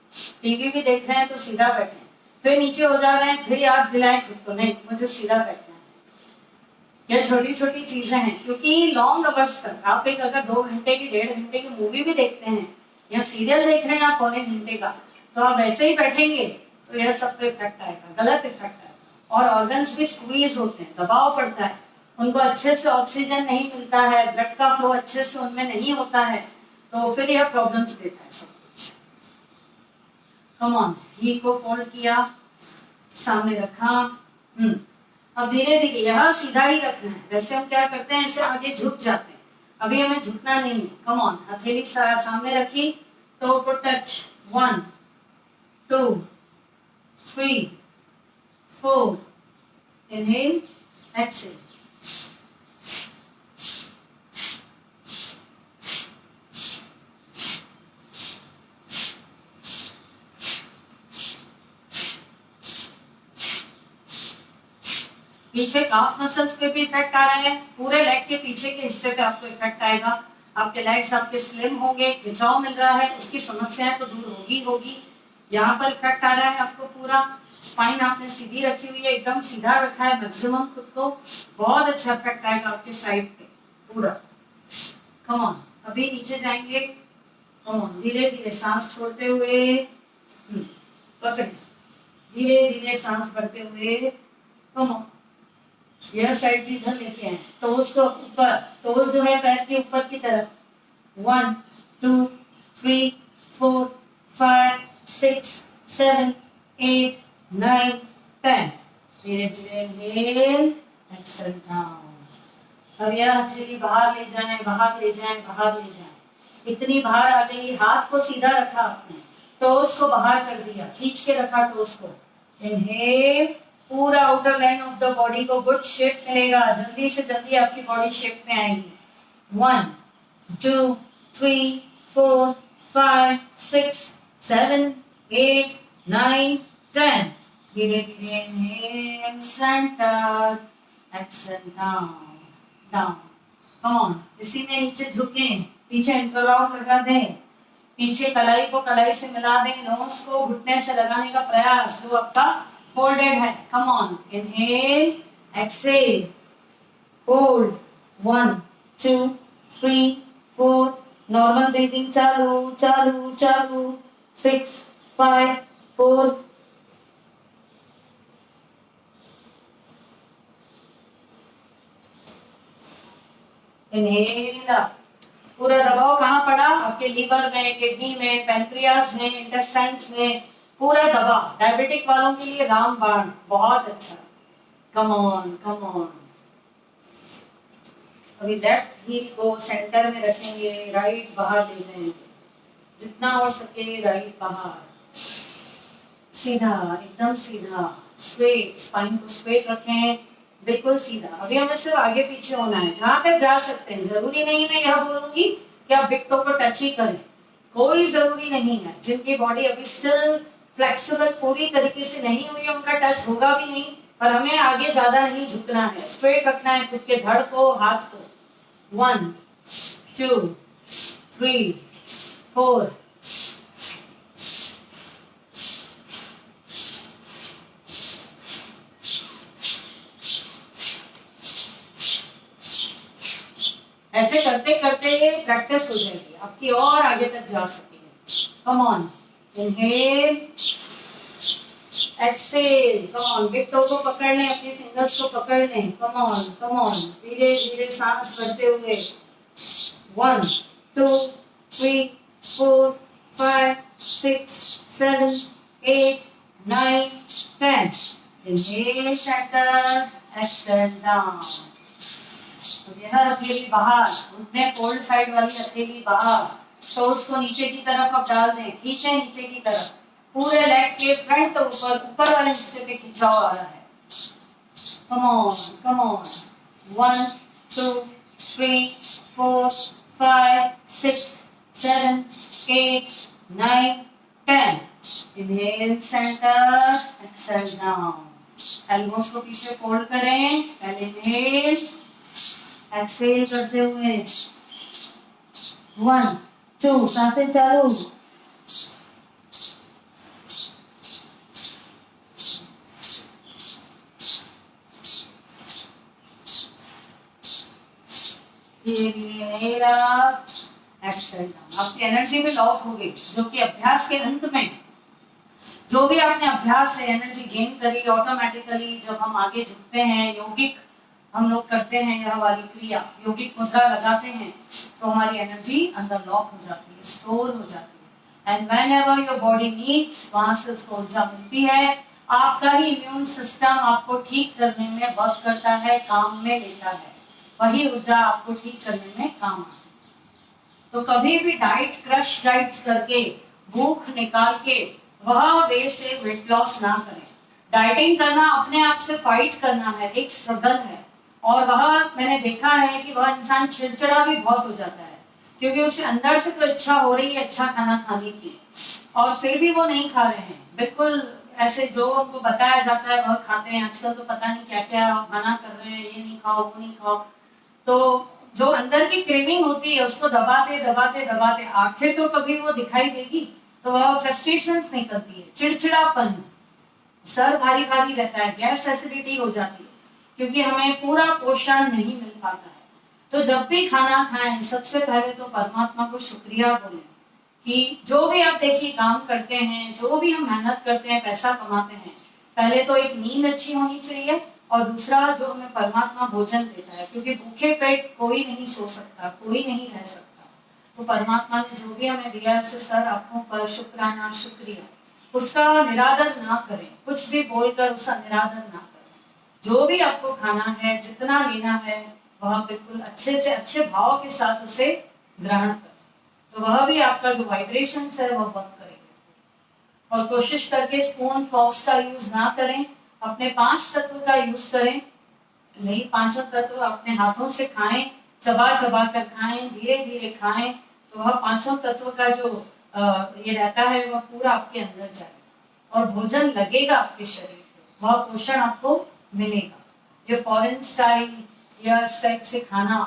टीवी भी देख रहे हैं तो सीधा बैठे, फिर नीचे हो जा रहे हैं, फिर याद दिलाएं खुद को, नहीं मुझे सीधा बैठना है। ये छोटी छोटी चीजें हैं, क्योंकि लॉन्ग अवर्स तक आप एक अगर 2 घंटे की 1.5 घंटे की मूवी भी देखते हैं या सीरियल देख रहे हैं आप पौने घंटे का, तो आप वैसे ही बैठेंगे तो यह सब पे इफेक्ट आएगा, गलत इफेक्ट आएगा। और ऑर्गन्स भी स्क्वीज होते हैं, दबाव पड़ता है, उनको अच्छे से ऑक्सीजन नहीं मिलता है, ब्लड का फ्लो अच्छे से उनमें नहीं होता है, तो फिर यह प्रॉब्लम्स देता है सब कुछ। कम ऑन, हील को फोल्ड किया, सामने रखा। अब धीरे धीरे यहाँ सीधा ही रखना है। वैसे हम क्या करते हैं, ऐसे आगे झुक जाते हैं, अभी हमें झुकना नहीं है। कम ऑन, हथेली सामने रखी, टो को टच, 1 2 3 4, इनहेल, एक्सेल। पीछे काफ मसल्स पे भी इफेक्ट आ रहा है, पूरे लेग के पीछे के हिस्से पे आपको इफेक्ट आएगा। आपके लेग्स आपके स्लिम होंगे, खिंचाव मिल रहा है, उसकी समस्याएं तो दूर होगी। यहाँ पर इफेक्ट आ रहा है आपको पूरा। स्पाइन आपने सीधी रखी हुई है, एकदम सीधा रखा है मैक्सिमम खुद को, बहुत अच्छा इफेक्ट आएगा आपके साइड पे पूरा। कम ऑन, अभी नीचे जाएंगे। कम ऑन, धीरे धीरे सांस छोड़ते हुए, पकड़, धीरे धीरे सांस भरते हुए। कम ऑन, यह साइड भी इधर लेके आए, टोज को ऊपर, टोज जो है पैर के ऊपर की तरफ। 1 2 3 4 5 6 7 8 9 10। धीरे धीरे इनहेल, एक्सेल डाउन। अब यह हथेली बाहर ले जाएं, बाहर ले जाएं, बाहर ले जाएं। इतनी बाहर आ गई, हाथ को सीधा रखा आपने, टोज को बाहर कर दिया, खींच के रखा टोज को। इनहेल, पूरा outer line of the body को गुड शेप मिलेगा, जल्दी से जल्दी आपकी बॉडी शेप में आएगी। 1 2 3 4 5 6 7 8 9 10। धीरे धीरे inhale, centre, exhale down down. Come on, इसी में नीचे झुकें, पीछे इंटरलॉक लगा दें, पीछे कलाई को कलाई से मिला दें, नोज को घुटने से लगाने का प्रयास, जो आपका फोल्डेड है। Come on, inhale, exhale, hold, 1 2 3 4, normal breathing चालू चालू चालू, 6 5 4। इनहेल, पूरा दबाव कहाँ पड़ा, आपके लीवर में, किडनी में, पैनक्रियास में, इंटेस्टाइन्स में, पूरा दबाव। डायबिटिक वालों के लिए रामबाण बहुत अच्छा। Come on come on. अभी लेफ्ट हील को सेंटर में रखेंगे, राइट बाहर ले जाएंगे, जितना हो सके राइट बाहर, सीधा, एकदम सीधा, स्ट्रेट, स्पाइन को स्ट्रेट रखें, बिल्कुल सीधा। अभी हमें सिर्फ आगे पीछे होना है, जहां तक जा सकते हैं। जरूरी नहीं मैं यह बोलूंगी कि आप विक्टो को टच ही करें, कोई जरूरी नहीं है। जिनकी बॉडी अभी स्टिल फ्लेक्सिबल पूरी तरीके से नहीं हुई है, उनका टच होगा भी नहीं, पर हमें आगे ज्यादा नहीं झुकना है, स्ट्रेट रखना है खुद के धड़ को, हाथ को। 1 2 3 4। ऐसे करते करते प्रैक्टिस हो जाएगी आपकी और आगे तक जा सकेंगे। Come on, inhale, exhale, come on, big toe को पकड़ लें, अपने फिंगर्स को पकड़ लें। कम ऑन, धीरे धीरे सांस भरते हुए। 1 2 3 4 5 6 7 8 9 10। Inhale, center, exhale down. तो यह हथेली बाहर, घुटने फोल्ड साइड वाली हथेली बाहर, टोस को नीचे की तरफ अब डाल दें, खींचे नीचे की तरफ, पूरे लेग के फ्रंट ऊपर वाले हिस्से पे खिंचाव आ रहा है. Come on. 1, 2, 3, 4, 5, 6, 7, 8, 9, 10. Inhale, center, exhale down. Elbows को पीछे फोल्ड करें. पहले इनहेल, एक्सहेल करते हुए 1, 2, सांसें चालू. Inhale up, exhale down. आपकी एनर्जी में लॉक हो गई, जो कि अभ्यास के अंत में जो भी आपने अभ्यास से एनर्जी गेन करी ऑटोमेटिकली, जब हम आगे झुकते हैं, योगिक हम लोग करते हैं यह वाली क्रिया, योगिक मुद्रा लगाते हैं, तो हमारी एनर्जी अंदर लॉक हो जाती है, स्टोर हो जाती है. And whenever your body needs, वहां से उसको ऊर्जा मिलती है. आपका ही इम्यून सिस्टम आपको ठीक करने में वर्क करता है, काम में लेता है. वही ऊर्जा आपको ठीक करने में काम आती है. तो कभी भी डाइट क्रश डाइट्स करके, भूख निकाल के वह वे से वेट लॉस ना करें. डाइटिंग करना अपने आप से फाइट करना है, एक स्ट्रगल है. और वह मैंने देखा है कि वह इंसान चिड़चिड़ा भी बहुत हो जाता है, क्योंकि उसे अंदर से तो इच्छा हो रही है अच्छा खाना खाने की, और फिर भी वो नहीं खा रहे हैं. बिल्कुल ऐसे जो उनको बताया जाता है वह खाते हैं. आजकल तो पता नहीं क्या क्या मना कर रहे हैं, ये नहीं खाओ वो नहीं खाओ. तो जो अंदर की क्रेविंग होती है उसको दबाते दबाते दबाते आखिर तो कभी वो दिखाई देगी. तो वह फ्रस्ट्रेशंस निकलती है, चिड़चिड़ापन, सर भारी भारी रहता है, गैस एसिडिटी हो जाती है, क्योंकि हमें पूरा पोषण नहीं मिल पाता है. तो जब भी खाना खाएं, सबसे पहले तो परमात्मा को शुक्रिया बोलें कि जो भी आप देखिए काम करते हैं, जो भी हम मेहनत करते हैं, पैसा कमाते हैं, पहले तो एक नींद अच्छी होनी चाहिए, और दूसरा जो हमें परमात्मा भोजन देता है, क्योंकि भूखे पेट कोई नहीं सो सकता, कोई नहीं रह सकता. तो परमात्मा ने जो भी हमें दिया है उसे सर आंखों पर शुक्राना, शुक्रिया, उसका निरादर ना करें, कुछ भी बोलकर उसका निरादर ना करें. जो भी आपको खाना है, जितना लेना है, वह बिल्कुल अच्छे से अच्छे भाव के साथ उसे ग्रहण करें. तो वह भी आपका जो वाइब्रेशन है वह वर्क करेगा. और कोशिश करके स्पून फॉक्स का यूज ना करें, अपने 5 तत्व का यूज करें. नहीं, 5 तत्व अपने हाथों से खाएं, चबा चबा कर खाएं, धीरे धीरे खाएं. तो वह 5 तत्व का जो ये रहता है वह पूरा आपके अंदर जाए, और भोजन लगेगा आपके शरीर को, वह पोषण आपको मिलेगा. ये फॉरेन स्टाइल या इस टाइप से खाना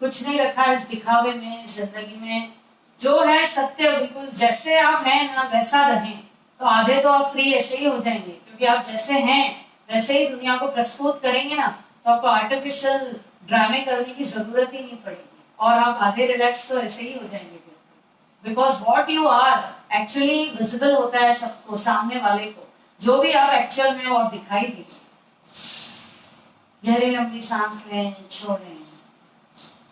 कुछ नहीं रखा है इस दिखावे में, जिंदगी में जो है सत्य बिल्कुल जैसे आप हैं ना वैसा रहें, तो आधे तो आप फ्री ऐसे ही हो जाएंगे, क्योंकि आप जैसे हैं वैसे ही दुनिया को प्रस्तुत करेंगे ना, तो आपको आर्टिफिशियल ड्रामे करने की जरूरत ही नहीं पड़ेगी, और आप आधे रिलैक्स तो ऐसे ही हो जाएंगे. Because what you are actually visible होता है सबको, सामने वाले को, जो भी आप एक्चुअल में और दिखाई देते. गहरी लंबी सांस लें, छोड़ें.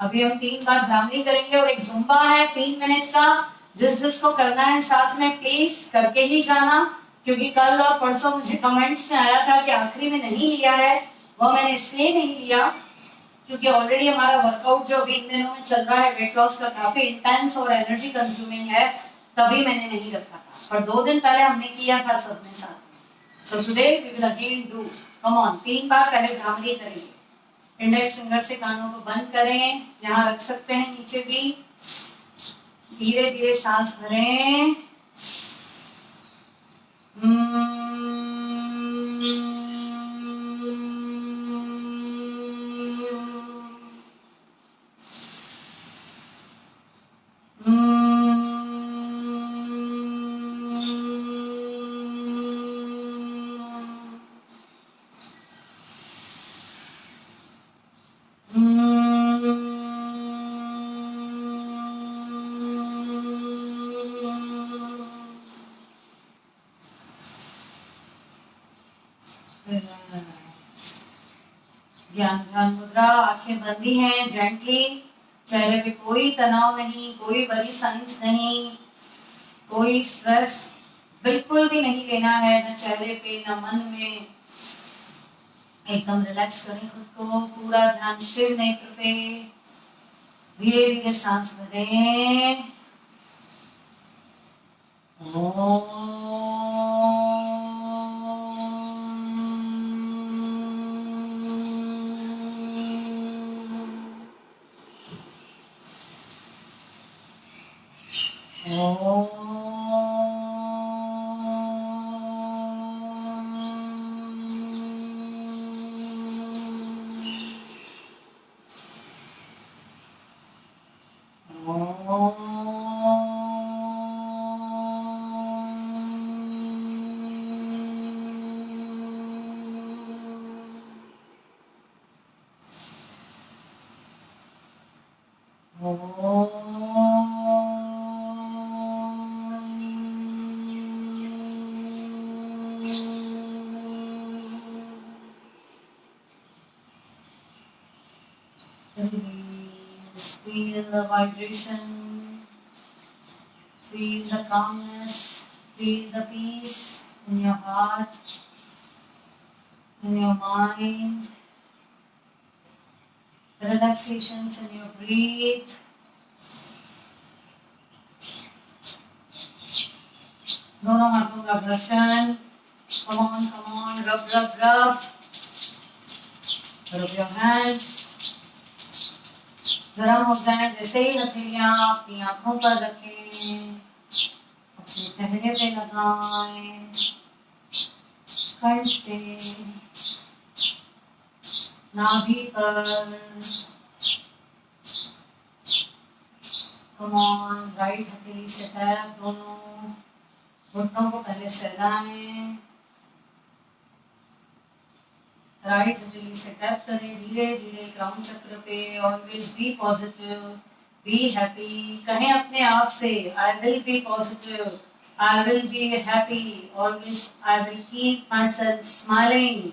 अभी हम 3 बार भ्रामरी करेंगे, और एक जुम्बा है 3 मिनट का, जिसको करना है साथ में प्लीज करके ही जाना, क्योंकि कल और परसों मुझे कमेंट्स में आया था कि आखिरी में नहीं लिया है. वो मैंने इसलिए नहीं लिया क्योंकि ऑलरेडी हमारा वर्कआउट जो अभी इन दिनों में चल रहा है वेट लॉस का, काफी इंटेंस और एनर्जी कंज्यूमिंग है, तभी मैंने नहीं रखा था. पर 2 दिन पहले हमने किया था सबने साथ में. So today we will again do. Come on, 3 बार पहले भ्रामरी करेंगे. इंडेक्स फिंगर से कानों को बंद करें, यहाँ रख सकते हैं नीचे भी. धीरे धीरे सांस भरें. ध्यान मुद्रा, आंखें बंदी हैं, जेंटली. चेहरे पे कोई तनाव नहीं, कोई बड़ी साइंस नहीं, कोई स्ट्रेस बिल्कुल भी नहीं लेना है, न चेहरे पे न मन में. एकदम रिलैक्स करें खुद को, पूरा ध्यान शिव नेत्र पे, धीरे धीरे सांस भरें। Feel the vibration, feel the calmness, feel the peace in your heart, in your mind, the relaxations in your breath. दोनों हाथों का घर्षण. Come on, rub. Rub your hands. गरम हो जाए जैसे ही हथेलियां अपनी आंखों पर रखें, अपने चेहरे पे लगाएं, कंठ पे, नाभि पर. Come on, राइट हथेली से टैप, दोनों घुटनों को पहले सहलाएं. राइट हथेली से टैप करें धीरे धीरे क्राउन चक्र पे. Always be positive, be happy. कहें अपने आप से, I will be positive, I will be happy, always I will keep myself smiling.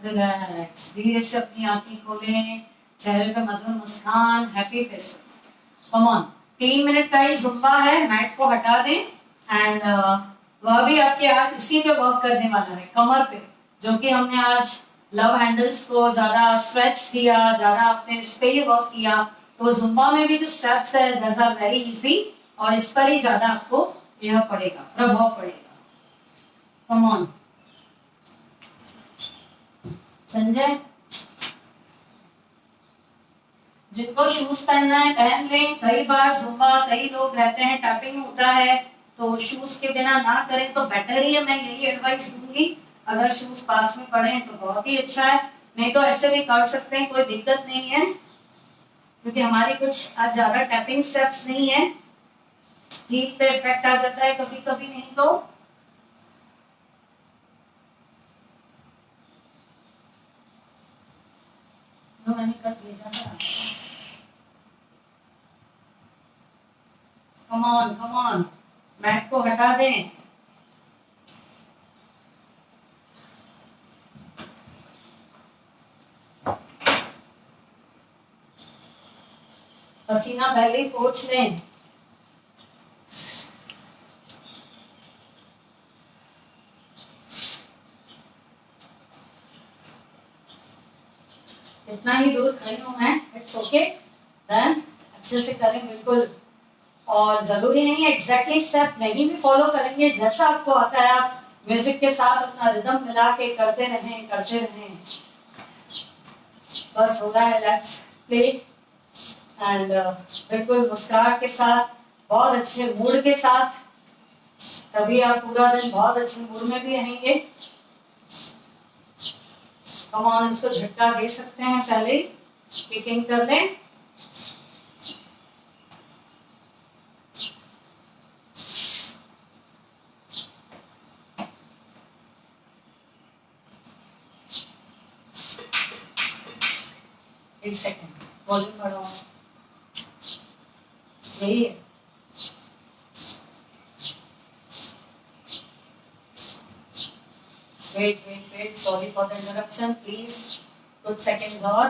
Relax. धीरे से अपनी आंखें खोलें, चेहरे पे मधुर मुस्कान, happy faces. Come on. 3 minute का ही जुम्बा है, मैट को हटा दें. एंड वह भी आपके आज इसी पे वर्क करने वाला है, कमर पे, जो कि हमने आज लव हैंडल्स को ज्यादा स्ट्रेच दिया, ज्यादा आपने इस पे ही वर्क किया. तो जुम्बा में भी जो स्टेप्स है दैट्स आर वेरी इजी, और इस पर ही ज्यादा आपको यह पड़ेगा, प्रभाव पड़ेगा. Come on. संजय, जिनको शूज पहनना है पहन लें. कई बार जुम्बा कई लोग रहते हैं टैपिंग होता है, तो शूज के बिना ना करें तो बेटर ही है. मैं यही एडवाइस दूंगी. अगर शूज पास में पड़े तो बहुत ही अच्छा है, नहीं तो ऐसे भी कर सकते हैं, कोई दिक्कत नहीं है, क्योंकि हमारी कुछ आज ज्यादा टैपिंग स्टेप्स नहीं है. हीट पे इफेक्ट आ जाता है कभी कभी, नहीं तो मैंने कर भेजा था. कम ऑन, मैट को हटा दें. पसीना पहले ही पोंछ लें. इतना ही दूर खड़े हो हैं, इट्स ओके. देन अच्छे से करें बिल्कुल. और जरूरी नहीं है एग्जैक्टली स्टेप नहीं भी फॉलो करेंगे, जैसा आपको आता है आप म्यूजिक के साथ अपना रिदम मिला के करते रहें. बस हो रहा है. Let's play. एंड बिल्कुल मुस्कुराहट के साथ, बहुत अच्छे मूड के साथ, तभी आप पूरा दिन बहुत अच्छे मूड में भी रहेंगे. Come on. इसको झटका दे सकते हैं, पहले किकिंग कर लें. एक सेकेंड, वॉल्यूम बढ़ाओ. यही है. Wait. Sorry for the interruption. Please, कुछ seconds और.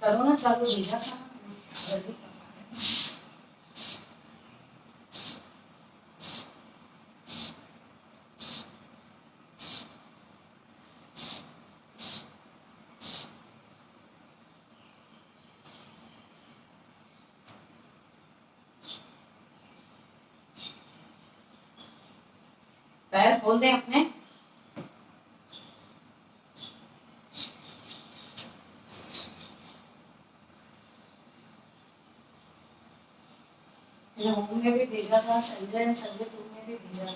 करो ना चालू, भेजा था जल्दी. खोल दें अपने। होम में भी भेजा था, संजय टू में भी भेजा था।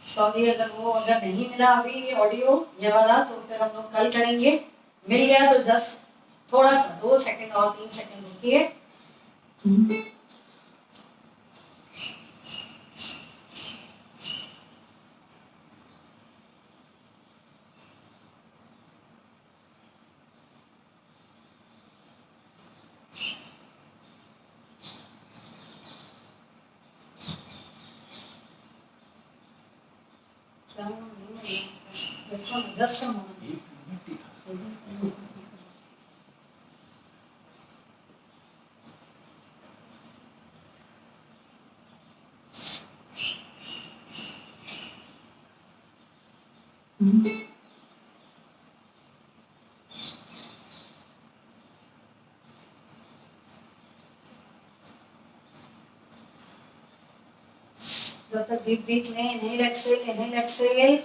सॉरी अगर नहीं मिला अभी ऑडियो ये वाला, तो फिर हम लोग कल करेंगे। मिल गया तो जस्ट थोड़ा सा 2 सेकंड और 3 सेकंड रुकिए। Just a moment. जब तक डीप ब्रीथ लें, inhale exhale.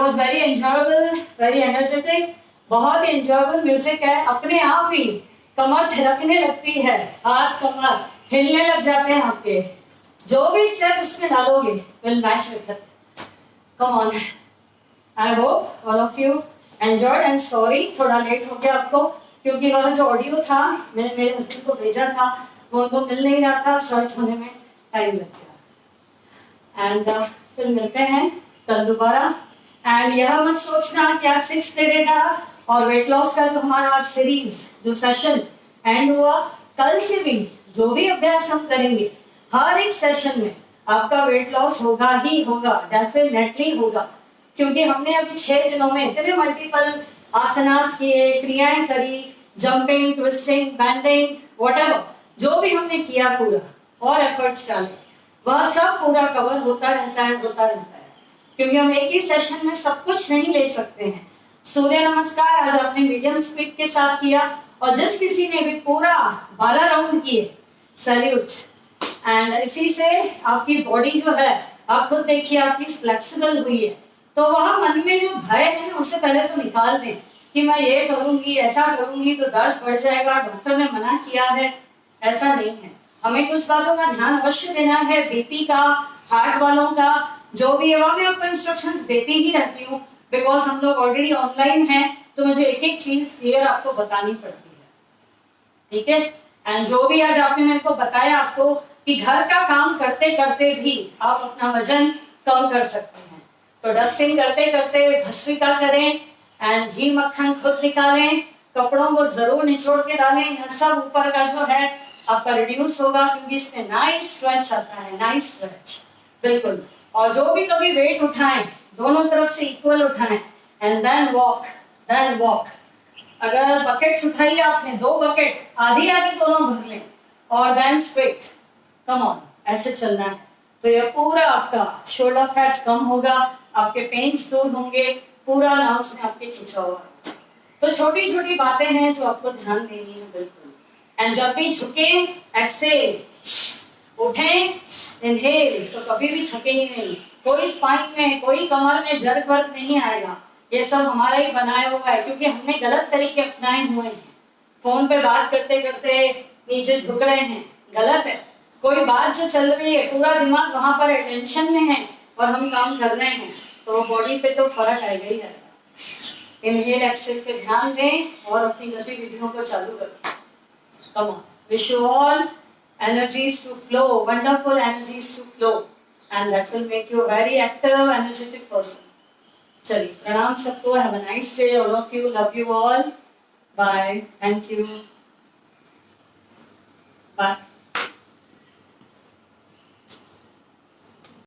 was very enjoyable, very energetic. बहुत ही enjoyable म्यूजिक है. अपने आप ही कमर थिरकने लगती है, हाथ कमर हिलने लग जाते हैं आपके. जो भी स्टेप उसमें डालोगे will match with it. Come on. I hope all of you enjoyed and sorry थोड़ा लेट हो गया आपको, क्योंकि वह जो ऑडियो था मैंने मेरे हस्बैंड को भेजा था वो उनको मिल नहीं रहा था, सर्च होने में टाइम लग गया. एंड फिर मिलते हैं कल दोबारा. एंड यह मत सोचना कि आज 6th डे था और वेट लॉस का जो हमारा आज सीरीज जो सेशन एंड हुआ, कल से भी जो भी अभ्यास हम करेंगे हर एक सेशन में आपका वेट लॉस होगा ही होगा, डेफिनेटली होगा. क्योंकि हमने अभी 6 दिनों में इतने मल्टीपल आसनास किए, क्रियाएं करी, जंपिंग, ट्विस्टिंग, बैंडिंग, व्हाटएवर जो भी हमने किया पूरा और एफर्ट्स डाले, वह सब पूरा कवर होता रहता है. क्योंकि हम एक ही सेशन में सब कुछ नहीं ले सकते हैं. सूर्य नमस्कार आज आपने मीडियम स्पीड के साथ किया और जिस किसी ने भी पूरा 12 राउंड किए, सैल्यूट. एंड इसी से आपकी बॉडी जो है आप खुद देखिए आपकी फ्लेक्सिबल हुई है. तो वहां मन में जो भय है उससे पहले तो निकाल दें कि मैं ये करूंगी, ऐसा करूंगी तो दर्द बढ़ जाएगा, डॉक्टर ने मना किया है. ऐसा नहीं है. हमें कुछ बातों का ध्यान अवश्य देना है, बीपी का, हार्ट वालों का, जो भी है वह मैं आपको इंस्ट्रक्शंस देती ही रहती हूँ. बिकॉज हम लोग ऑलरेडी ऑनलाइन हैं तो मुझे एक एक चीज क्लियर आपको बतानी पड़ती है. ठीक है. एंड जो भी आज आपने मेरे को बताया आपको कि घर का काम करते करते भी आप अपना वजन कम कर सकते हैं. तो डस्टिंग करते करते भस्त्रिका करें एंड घी मक्खन खुद निकालें, कपड़ों को जरूर निचोड़ के डालें. यह सब ऊपर का जो है आपका रिड्यूस होगा क्योंकि इसमें नाइस स्ट्रेच आता है, नाइस स्ट्रेच. बिल्कुल. और जो भी कभी वेट उठाएं दोनों तरफ से इक्वल उठाएं एंड देन वॉक. अगर बकेट्स उठाई आपने 2 बकेट आधी आधी दोनों भर लें और देन स्ट्रेट. कम ऑन, ऐसे चलना है. तो यह पूरा आपका शोल्डर फैट कम होगा, आपके पेन्स दूर होंगे, पूरा नर्व्स में आपके खिंचा हुआ. तो छोटी छोटी बातें हैं जो आपको ध्यान देनी है. बिल्कुल. एंड जब भी झुके एक्सेल, उठें इनहेल, तो कभी भी थकेंगे नहीं. कोई स्पाइन में, कोई कमर में जर्क वर्क नहीं आएगा. ये सब हमारा ही बनाया हुआ है क्योंकि हमने गलत तरीके अपनाए हुए हैं. फोन पे बात करते करते नीचे झुक रहे हैं, गलत है. कोई बात जो चल रही है पूरा दिमाग वहां पर अटेंशन में है और हम काम कर रहे हैं तो बॉडी पे तो फर्क आएगा ही आएगा. इनहेल एक्सेल पे ध्यान दें और अपनी गतिविधियों को चालू रखें. Come on. Wish you all energies to flow, wonderful energies to flow, and that will make you a very active, energetic person. चलिए, प्रणाम सबको. Have a nice day, all of you. Love you all. Bye. Thank you. Bye.